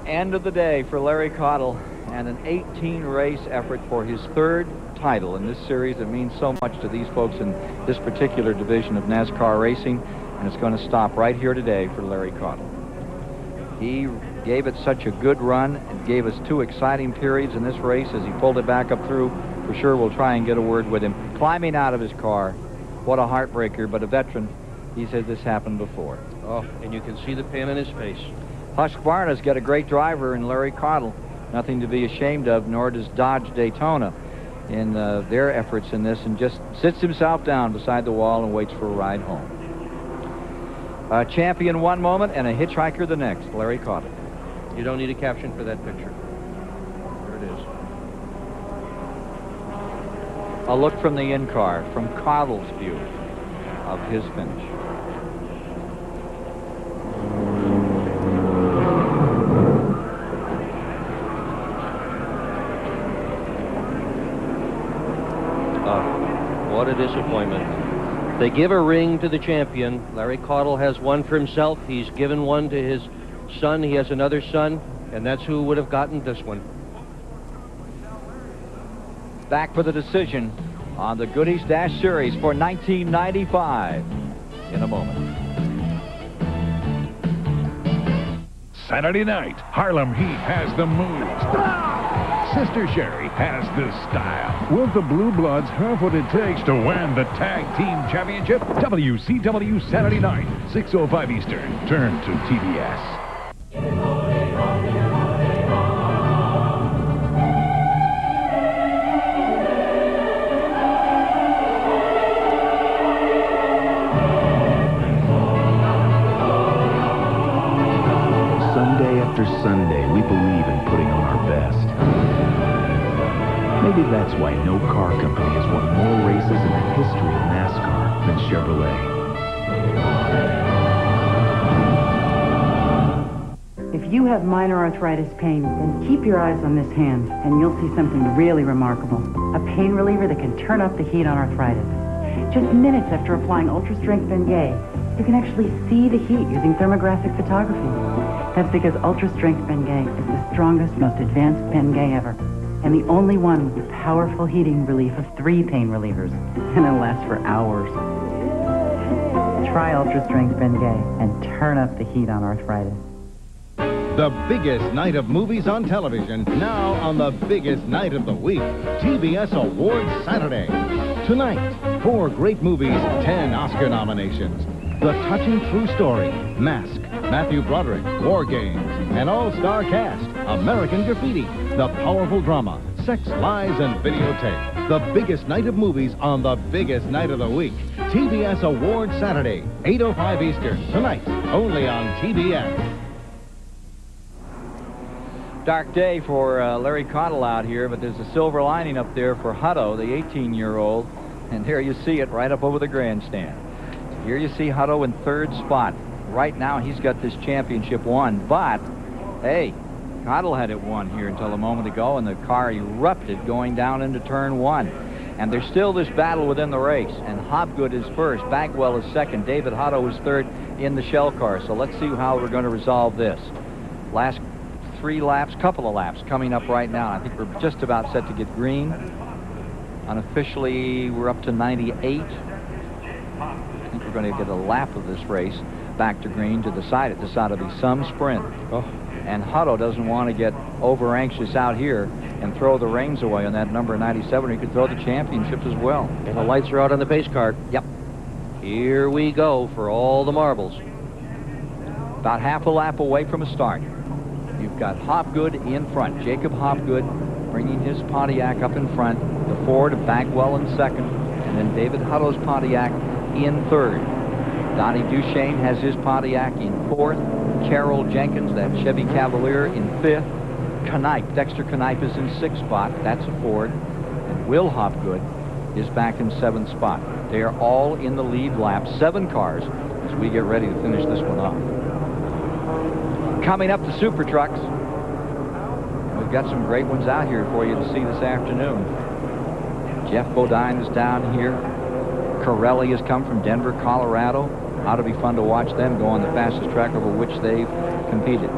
End of the day for Larry Caudle, and an 18-race effort for his 3rd title in this series. It means so much to these folks in this particular division of NASCAR racing, and it's going to stop right here today for Larry Caudle. He gave it such a good run and gave us 2 exciting periods in this race as he pulled it back up through. For sure, we'll try and get a word with him. Climbing out of his car, what a heartbreaker, but a veteran. He said this happened before. Oh, and you can see the pain in his face. Husqvarna's got a great driver in Larry Caudle. Nothing to be ashamed of, nor does Dodge Daytona in their efforts in this, and just sits himself down beside the wall and waits for a ride home. A champion one moment and a hitchhiker the next, Larry Caudle. You don't need a caption for that picture. There it is. A look from the in-car, from Caudle's view of his finish. What a disappointment. They give a ring to the champion. Larry Caudle has one for himself. He's given one to his son. He has another son, and that's who would have gotten this one. Back for the decision on the Goodys Dash Series for 1995 in a moment. Saturday night, Harlem Heat has the moves. Sister Sherry has the style. Will the Blue Bloods have what it takes to win the Tag Team Championship? WCW Saturday night, 6:05 Eastern. Turn to TBS. Sunday after Sunday, we believe in putting on our best. Maybe that's why no car company has won more races in the history of NASCAR than Chevrolet. If you have minor arthritis pain, then keep your eyes on this hand, and you'll see something really remarkable. A pain reliever that can turn up the heat on arthritis. Just minutes after applying Ultra Strength Bengay, you can actually see the heat using thermographic photography. That's because Ultra Strength Bengay is the strongest, most advanced Bengay ever, and the only one with the powerful heating relief of 3 pain relievers, and it'll last for hours. Try Ultra Strength Bengay and turn up the heat on arthritis. The biggest night of movies on television, now on the biggest night of the week, TBS Awards Saturday. Tonight, 4 great movies, 10 Oscar nominations. The touching true story, Mask, Matthew Broderick, War Games, an all-star cast, American Graffiti, the powerful drama, Sex, Lies, and Videotape. The biggest night of movies on the biggest night of the week. TBS Awards Saturday, 8:05 Eastern, tonight, only on TBS. Dark day for Larry Caudle out here, but there's a silver lining up there for Hutto, the 18-year-old, and there you see it right up over the grandstand. Here you see Hutto in 3rd spot. right now he's got this championship won. But, hey, Cottle had it won here until a moment ago, and the car erupted going down into turn 1. And there's still this battle within the race. And Hobgood is first, Bagwell is second, David Hutto is third in the shell car. So let's see how we're going to resolve this. Last 3 laps, couple of laps coming up right now. I think we're just about set to get green. Unofficially, we're up to 98. I think we're going to get a lap of this race back to green to decide it. This ought to be some sprint. And Hutto doesn't want to get over anxious out here and throw the reins away on that number 97. He could throw the championship as well. And the lights are out on the pace car. Yep. Here we go for all the marbles. About half a lap away from a start. You've got Hobgood in front. Jacob Hobgood bringing his Pontiac up in front. The Ford of Bagwell in second. And then David Hutto's Pontiac in third. Donnie Duchesne has his Pontiac in fourth. Carroll Jenkins, that Chevy Cavalier, in fifth. Knipe, Dexter Knipe is in sixth spot. That's a Ford. And Will Hobgood is back in seventh spot. They are all in the lead lap. 7 cars as we get ready to finish this one off. Coming up, the Super Trucks. We've got some great ones out here for you to see this afternoon. Jeff Bodine is down here. Corelli has come from Denver, Colorado. Ought to be fun to watch them go on the fastest track over which they've competed.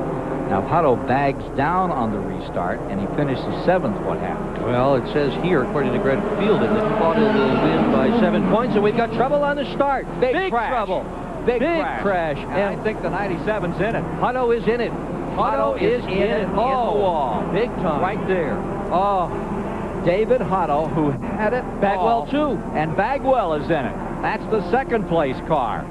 Now, if Hutto bags down on the restart and he finishes 7th, what happens? Well, it says here, according to Greg Fielden, that Hutto will win by 7 points, and we've got trouble on the start. Big crash. trouble. Big crash. And I think the 97's in it. Hutto is in it. Hutto is in it. In the wall. Big time. Right there. Oh, David Hutto, who had it. Bagwell, too. And Bagwell is in it. That's the second place car.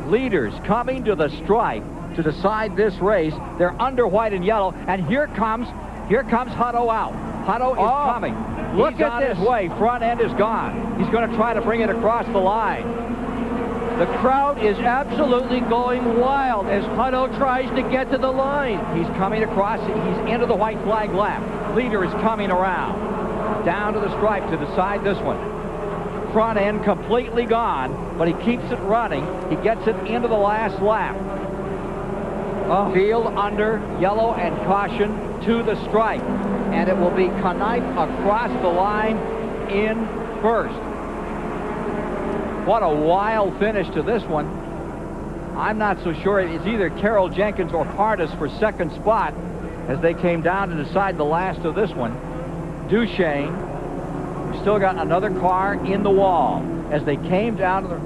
Leaders coming to the stripe to decide this race. They're under white and yellow, and here comes Hutto out. Hutto is coming. Look He's at on this. his way. Front end is gone. He's going to try to bring it across the line. The crowd is absolutely going wild as Hutto tries to get to the line. He's coming across. He's into the white flag lap. Leader is coming around. Down to the stripe to decide this one. Front end completely gone, but he keeps it running. He gets it into the last lap. Field under, yellow and caution to the stripe. And it will be Knipe across the line in first. What a wild finish to this one. I'm not so sure. It's either Carroll Jenkins or Partis for second spot as they came down to decide the last of this one. Duchesne, we still got another car in the wall as they came down to the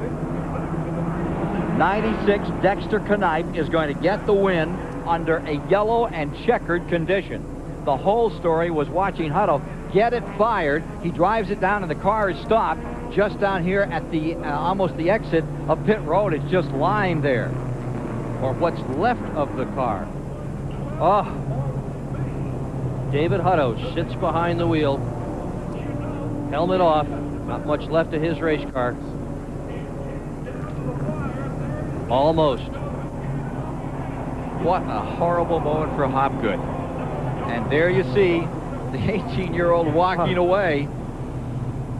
96. Dexter Knipe is going to get the win under a yellow and checkered condition. The whole story was watching Hutto get it fired. He drives it down and the car is stopped just down here at the almost the exit of pit road. It's just lying there, or what's left of the car. David Hutto sits behind the wheel, helmet off, not much left of his race car. Almost. What a horrible moment for Hobgood. And there you see the 18-year-old walking away.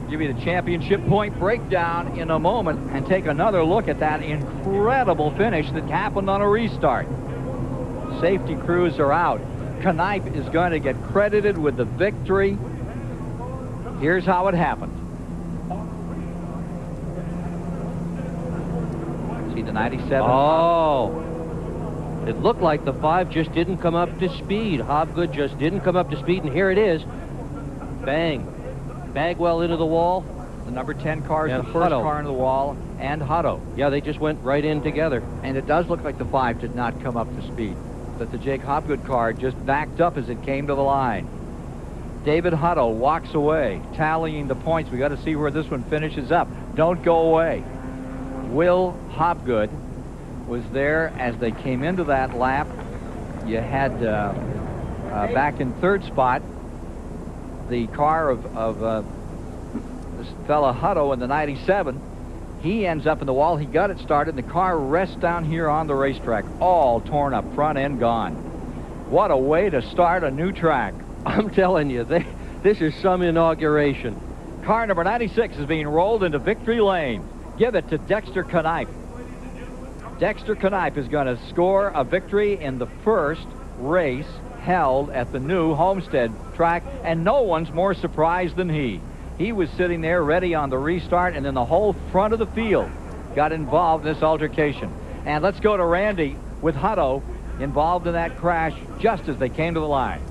Give you the championship point breakdown in a moment and take another look at that incredible finish that happened on a restart. Safety crews are out. Knipe is going to get credited with the victory. Here's how it happened. See the 97? Oh, it looked like the 5 just didn't come up to speed. Hobgood just didn't come up to speed, and here it is. Bang. Bagwell into the wall. The number 10 car is And the first Hutto. car in the wall, and Hutto. Yeah, they just went right in together. And it does look like the 5 did not come up to speed. That the Jake Hobgood car just backed up as it came to the line. David Hutto walks away, tallying the points. We got to see where this one finishes up. Don't go away. Will Hobgood was there as they came into that lap. You had back in third spot the car of this fella Hutto in the 97. He ends up in the wall. He got it started. The car rests down here on the racetrack, all torn up, front end gone. What a way to start a new track. I'm telling you, this is some inauguration. Car number 96 is being rolled into victory lane. Give it to Dexter Knipe. Dexter Knipe is going to score a victory in the first race held at the new Homestead track, and no one's more surprised than he. He was sitting there ready on the restart, and then the whole front of the field got involved in this altercation. And let's go to Randy with Hutto involved in that crash just as they came to the line.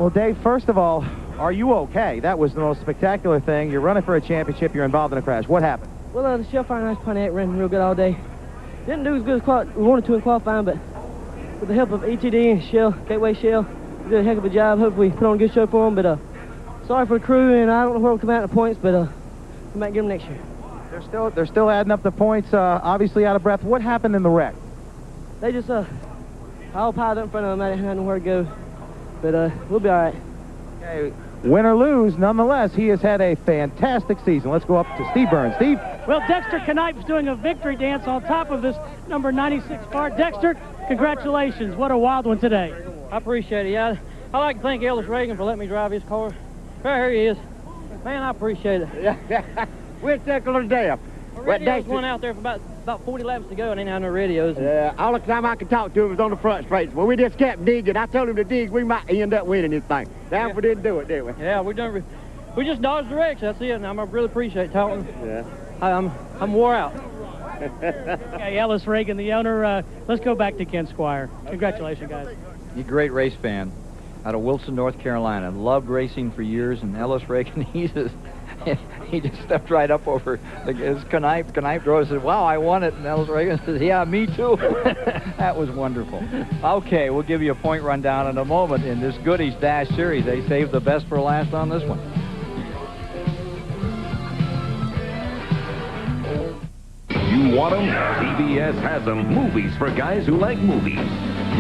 Well, Dave, first of all, are you okay? That was the most spectacular thing. You're running for a championship. You're involved in a crash. What happened? Well, the shell fire nice Pontiac ran real good all day. Didn't do as good as we wanted to in qualifying, but with the help of ETD and Shell, Gateway Shell, we did a heck of a job. Hopefully put on a good show for them, but sorry for the crew, and I don't know where we'll come out in the points, but we might get them next year. They're still adding up the points, obviously out of breath. What happened in the wreck? They just, I all piled up in front of them. I didn't know where to go, but we'll be all right. Okay, win or lose, nonetheless, he has had a fantastic season. Let's go up to Steve Burns. Steve? Well, Dexter Knipe's doing a victory dance on top of this number 96 car. Dexter, congratulations. What a wild one today. I appreciate it. Yeah, I'd like to thank Ellis Reagan for letting me drive his car. Right here he is. Man, I appreciate it. Yeah, we're tickled to death. Radios went out there for about 40 laps to go, and I didn't have no radios. Yeah, all the time I could talk to him was on the front straight. Well, we just kept digging. I told him to dig. We might end up winning this thing. Damn, we didn't do it, did we? Yeah, we just dodged the wrecks. That's it. And I really appreciate talking. Yeah. I'm wore out. Okay, Ellis Reagan, the owner. Let's go back to Ken Squire. Congratulations, guys. You're a great race fan out of Wilson, North Carolina. Loved racing for years, and Ellis Reagan, he just stepped right up over his Knipe. Knipe drove and said, wow, I won it. And Ellis Reagan says, yeah, me too. That was wonderful. Okay, we'll give you a point rundown in a moment in this Goodies Dash Series. They saved the best for last on this one. You want them? CBS has them. Movies for guys who like movies.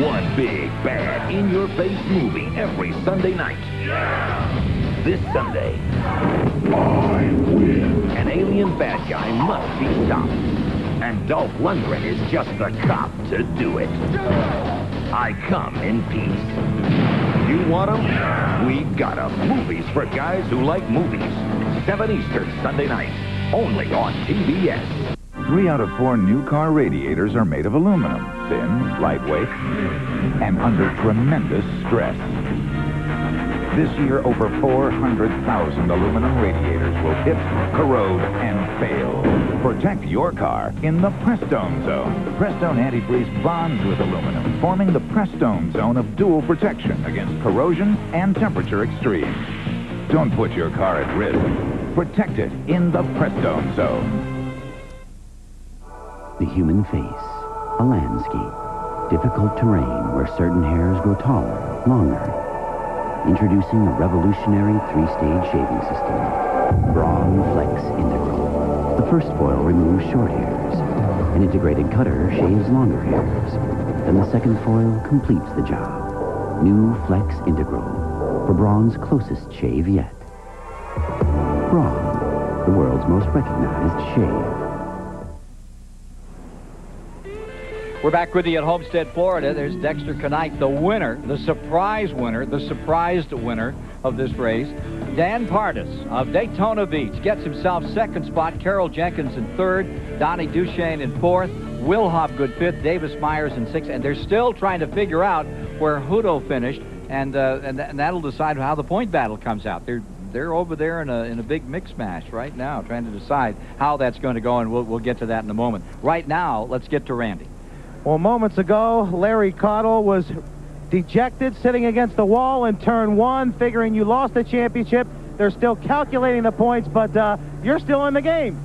One big, bad, in-your-face movie every Sunday night. This Sunday, I win. An alien bad guy must be stopped. And Dolph Lundgren is just the cop to do it. I come in peace. You want them? We got them. Movies for guys who like movies. 7 Eastern Sunday night. Only on TBS. 3 out of 4 new car radiators are made of aluminum, thin, lightweight, and under tremendous stress. This year, over 400,000 aluminum radiators will hit, corrode, and fail. Protect your car in the Prestone Zone. Prestone antifreeze bonds with aluminum, forming the Prestone Zone of dual protection against corrosion and temperature extremes. Don't put your car at risk. Protect it in the Prestone Zone. The human face, a landscape, difficult terrain where certain hairs grow taller, longer. Introducing a revolutionary 3-stage shaving system, Braun Flex Integral. The first foil removes short hairs. An integrated cutter shaves longer hairs. Then the second foil completes the job. New Flex Integral, for Braun's closest shave yet. Braun, the world's most recognized shave. We're back with you at Homestead, Florida. There's Dexter Knipe, the winner, the surprised winner of this race. Dan Pardis of Daytona Beach gets himself second spot. Carol Jenkins in third. Donnie Duchesne in fourth. Will Hobgood fifth. Davis Myers in sixth. And they're still trying to figure out where Hutto finished, and that'll decide how the point battle comes out. They're over there in a big mix match right now, trying to decide how that's going to go, and we'll get to that in a moment. Right now, let's get to Randy. Well, moments ago, Larry Cottle was dejected, sitting against the wall in turn 1, figuring you lost the championship. They're still calculating the points, but you're still in the game.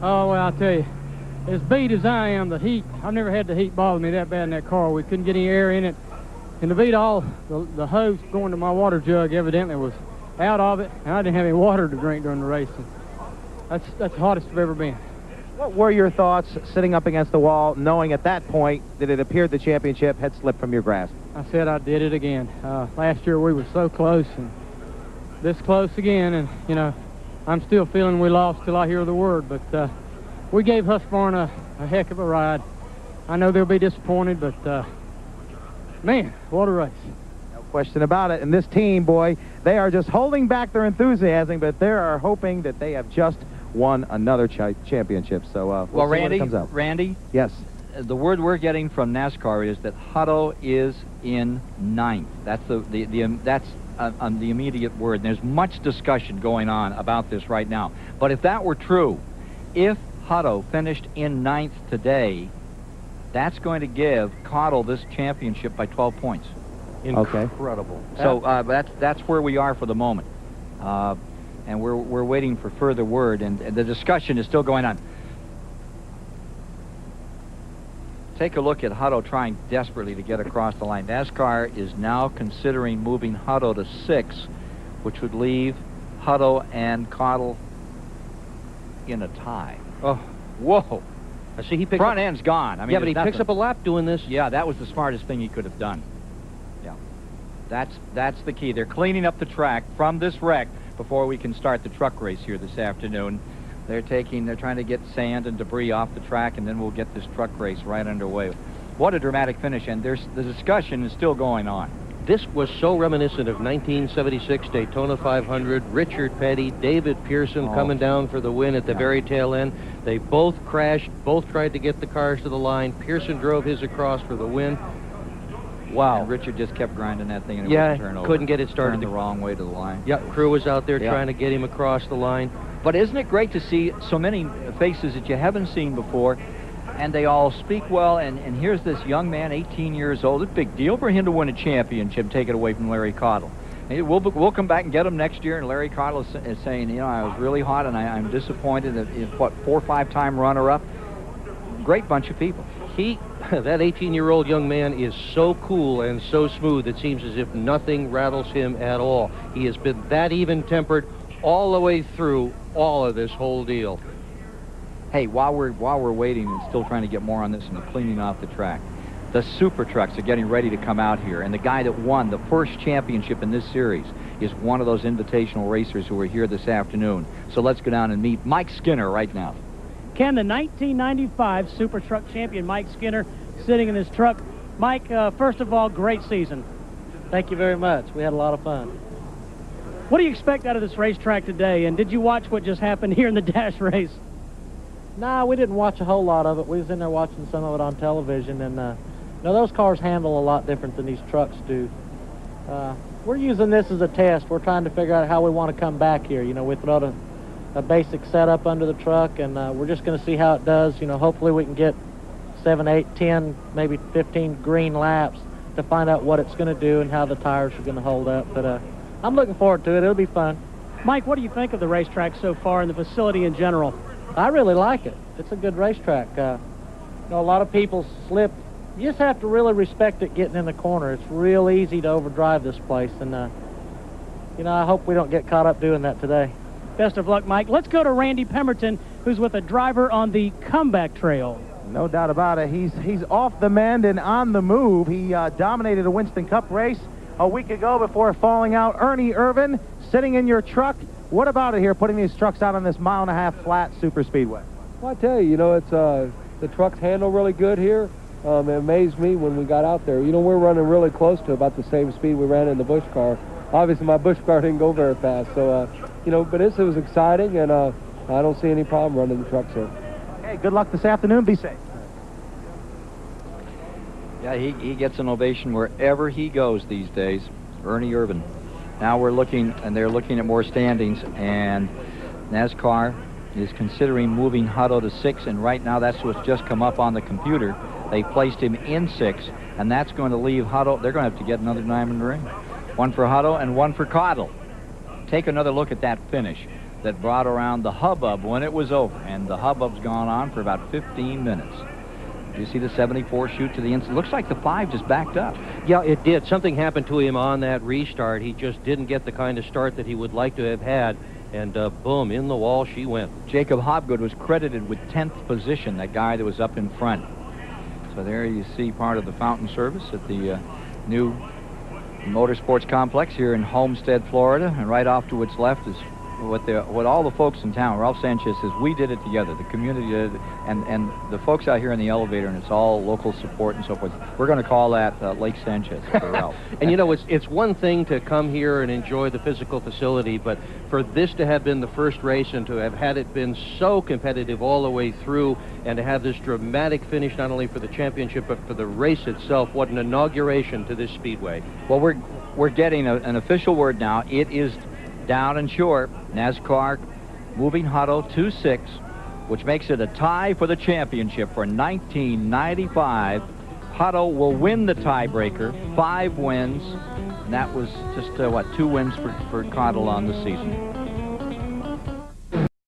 Oh, well, I'll tell you, as beat as I am, the heat, I've never had the heat bother me that bad in that car. We couldn't get any air in it. And to beat all, the hose going to my water jug evidently was out of it, and I didn't have any water to drink during the race. That's the hottest I've ever been. What were your thoughts sitting up against the wall, knowing at that point that it appeared the championship had slipped from your grasp? I said I did it again. Last year we were so close, and this close again, and, you know, I'm still feeling we lost till I hear the word, but we gave Husqvarna a heck of a ride. I know they'll be disappointed, but, man, what a race. No question about it. And this team, boy, they are just holding back their enthusiasm, but they are hoping that they have just won another championship. So well, see when it comes out. Randy, yes, the word we're getting from NASCAR is that Hutto is in 9th. That's the immediate word. And there's much discussion going on about this right now. But if that were true, if Hutto finished in 9th today, that's going to give Cottle this championship by 12 points. Incredible. So that's where we are for the moment. And we're waiting for further word, and the discussion is still going on. Take a look at Hutto trying desperately to get across the line. NASCAR is now considering moving Hutto to 6, which would leave Hutto and Cottle in a tie. Oh, whoa! I see he picks front end's gone. I mean, yeah, but he picks up a lap doing this. Yeah, that was the smartest thing he could have done. Yeah, that's the key. They're cleaning up the track from this wreck before we can start the truck race here this afternoon. They're trying to get sand and debris off the track, and then we'll get this truck race right underway. What a dramatic finish, and the discussion is still going on. This was so reminiscent of 1976 Daytona 500. Richard Petty, David Pearson coming down for the win at the very tail end. They both crashed, both tried to get the cars to the line. Pearson drove his across for the win. Wow. And Richard just kept grinding that thing, and it wouldn't turn over. Couldn't get it started. Turned the wrong way to the line. Yeah, crew was out there trying to get him across the line. But isn't it great to see so many faces that you haven't seen before, and they all speak well, and here's this young man, 18 years old. It's a big deal for him to win a championship, take it away from Larry Cottle. We'll come back and get him next year, and Larry Cottle is saying, you know, I was really hot, and I'm disappointed that, 4 or 5 time runner-up. Great bunch of people. That 18-year-old young man is so cool and so smooth, it seems as if nothing rattles him at all. He has been that even-tempered all the way through all of this whole deal. Hey, while we're waiting and still trying to get more on this and cleaning off the track, the super trucks are getting ready to come out here, and the guy that won the first championship in this series is one of those invitational racers who are here this afternoon. So let's go down and meet Mike Skinner right now. Ken, the 1995 Super Truck champion, Mike Skinner, sitting in his truck. Mike, first of all, great season. Thank you very much. We had a lot of fun. What do you expect out of this racetrack today, and did you watch what just happened here in the dash race? Nah, we didn't watch a whole lot of it. We was in there watching some of it on television, and those cars handle a lot different than these trucks do. We're using this as a test. We're trying to figure out how we want to come back here. You know, we throw a basic setup under the truck, and we're just going to see how it does. You know, hopefully we can get 7, 8, 10, maybe 15 green laps to find out what it's going to do and how the tires are going to hold up. But I'm looking forward to it. It'll be fun. Mike, what do you think of the racetrack so far and the facility in general? I really like it. It's a good racetrack. You know, a lot of people slip. You just have to really respect it getting in the corner. It's real easy to overdrive this place, and you know, I hope we don't get caught up doing that today. Best of luck, Mike. Let's go to Randy Pemberton, who's with a driver on the comeback trail. No doubt about it. He's off the mend and on the move. He dominated a Winston Cup race a week ago before falling out. Ernie Irvin, sitting in your truck. What about it here, putting these trucks out on this 1.5-mile flat super speedway? Well, I tell you, you know, it's the trucks handle really good here. It amazed me when we got out there. You know, we're running really close to about the same speed we ran in the Busch car. Obviously, my Busch car didn't go very fast, so you know, but it was exciting, and I don't see any problem running the trucks here. Hey, good luck this afternoon. Be safe. Yeah, he gets an ovation wherever he goes these days. Ernie Irvin. Now we're looking, and they're looking at more standings, and NASCAR is considering moving Hutto to 6, and right now that's what's just come up on the computer. They placed him in 6, and that's going to leave Hutto. They're going to have to get another diamond ring. One for Hutto and one for Cottle. Take another look at that finish that brought around the hubbub when it was over, and the hubbub's gone on for about 15 minutes. You see the 74 shoot to the inside. Looks like the 5 just backed up. Yeah, it did. Something happened to him on that restart. He just didn't get the kind of start that he would like to have had. And boom, in the wall she went. Jacob Hobgood was credited with 10th position, that guy that was up in front. So there you see part of the fountain service at the new motorsports complex here in Homestead, Florida. And right off to its left is what all the folks in town, Ralph Sanchez says, we did it together. The community did it, and the folks out here in the elevator, and it's all local support and so forth. We're going to call that Lake Sanchez for Ralph. And you know, it's one thing to come here and enjoy the physical facility, but for this to have been the first race and to have had it been so competitive all the way through, and to have this dramatic finish not only for the championship but for the race itself, what an inauguration to this speedway. Well, we're getting an official word now. It is down and short. NASCAR moving Hutto 2-6, which makes it a tie for the championship for 1995. Hutto will win the tiebreaker, 5 wins, and that was just, 2 wins for Cottle on the season.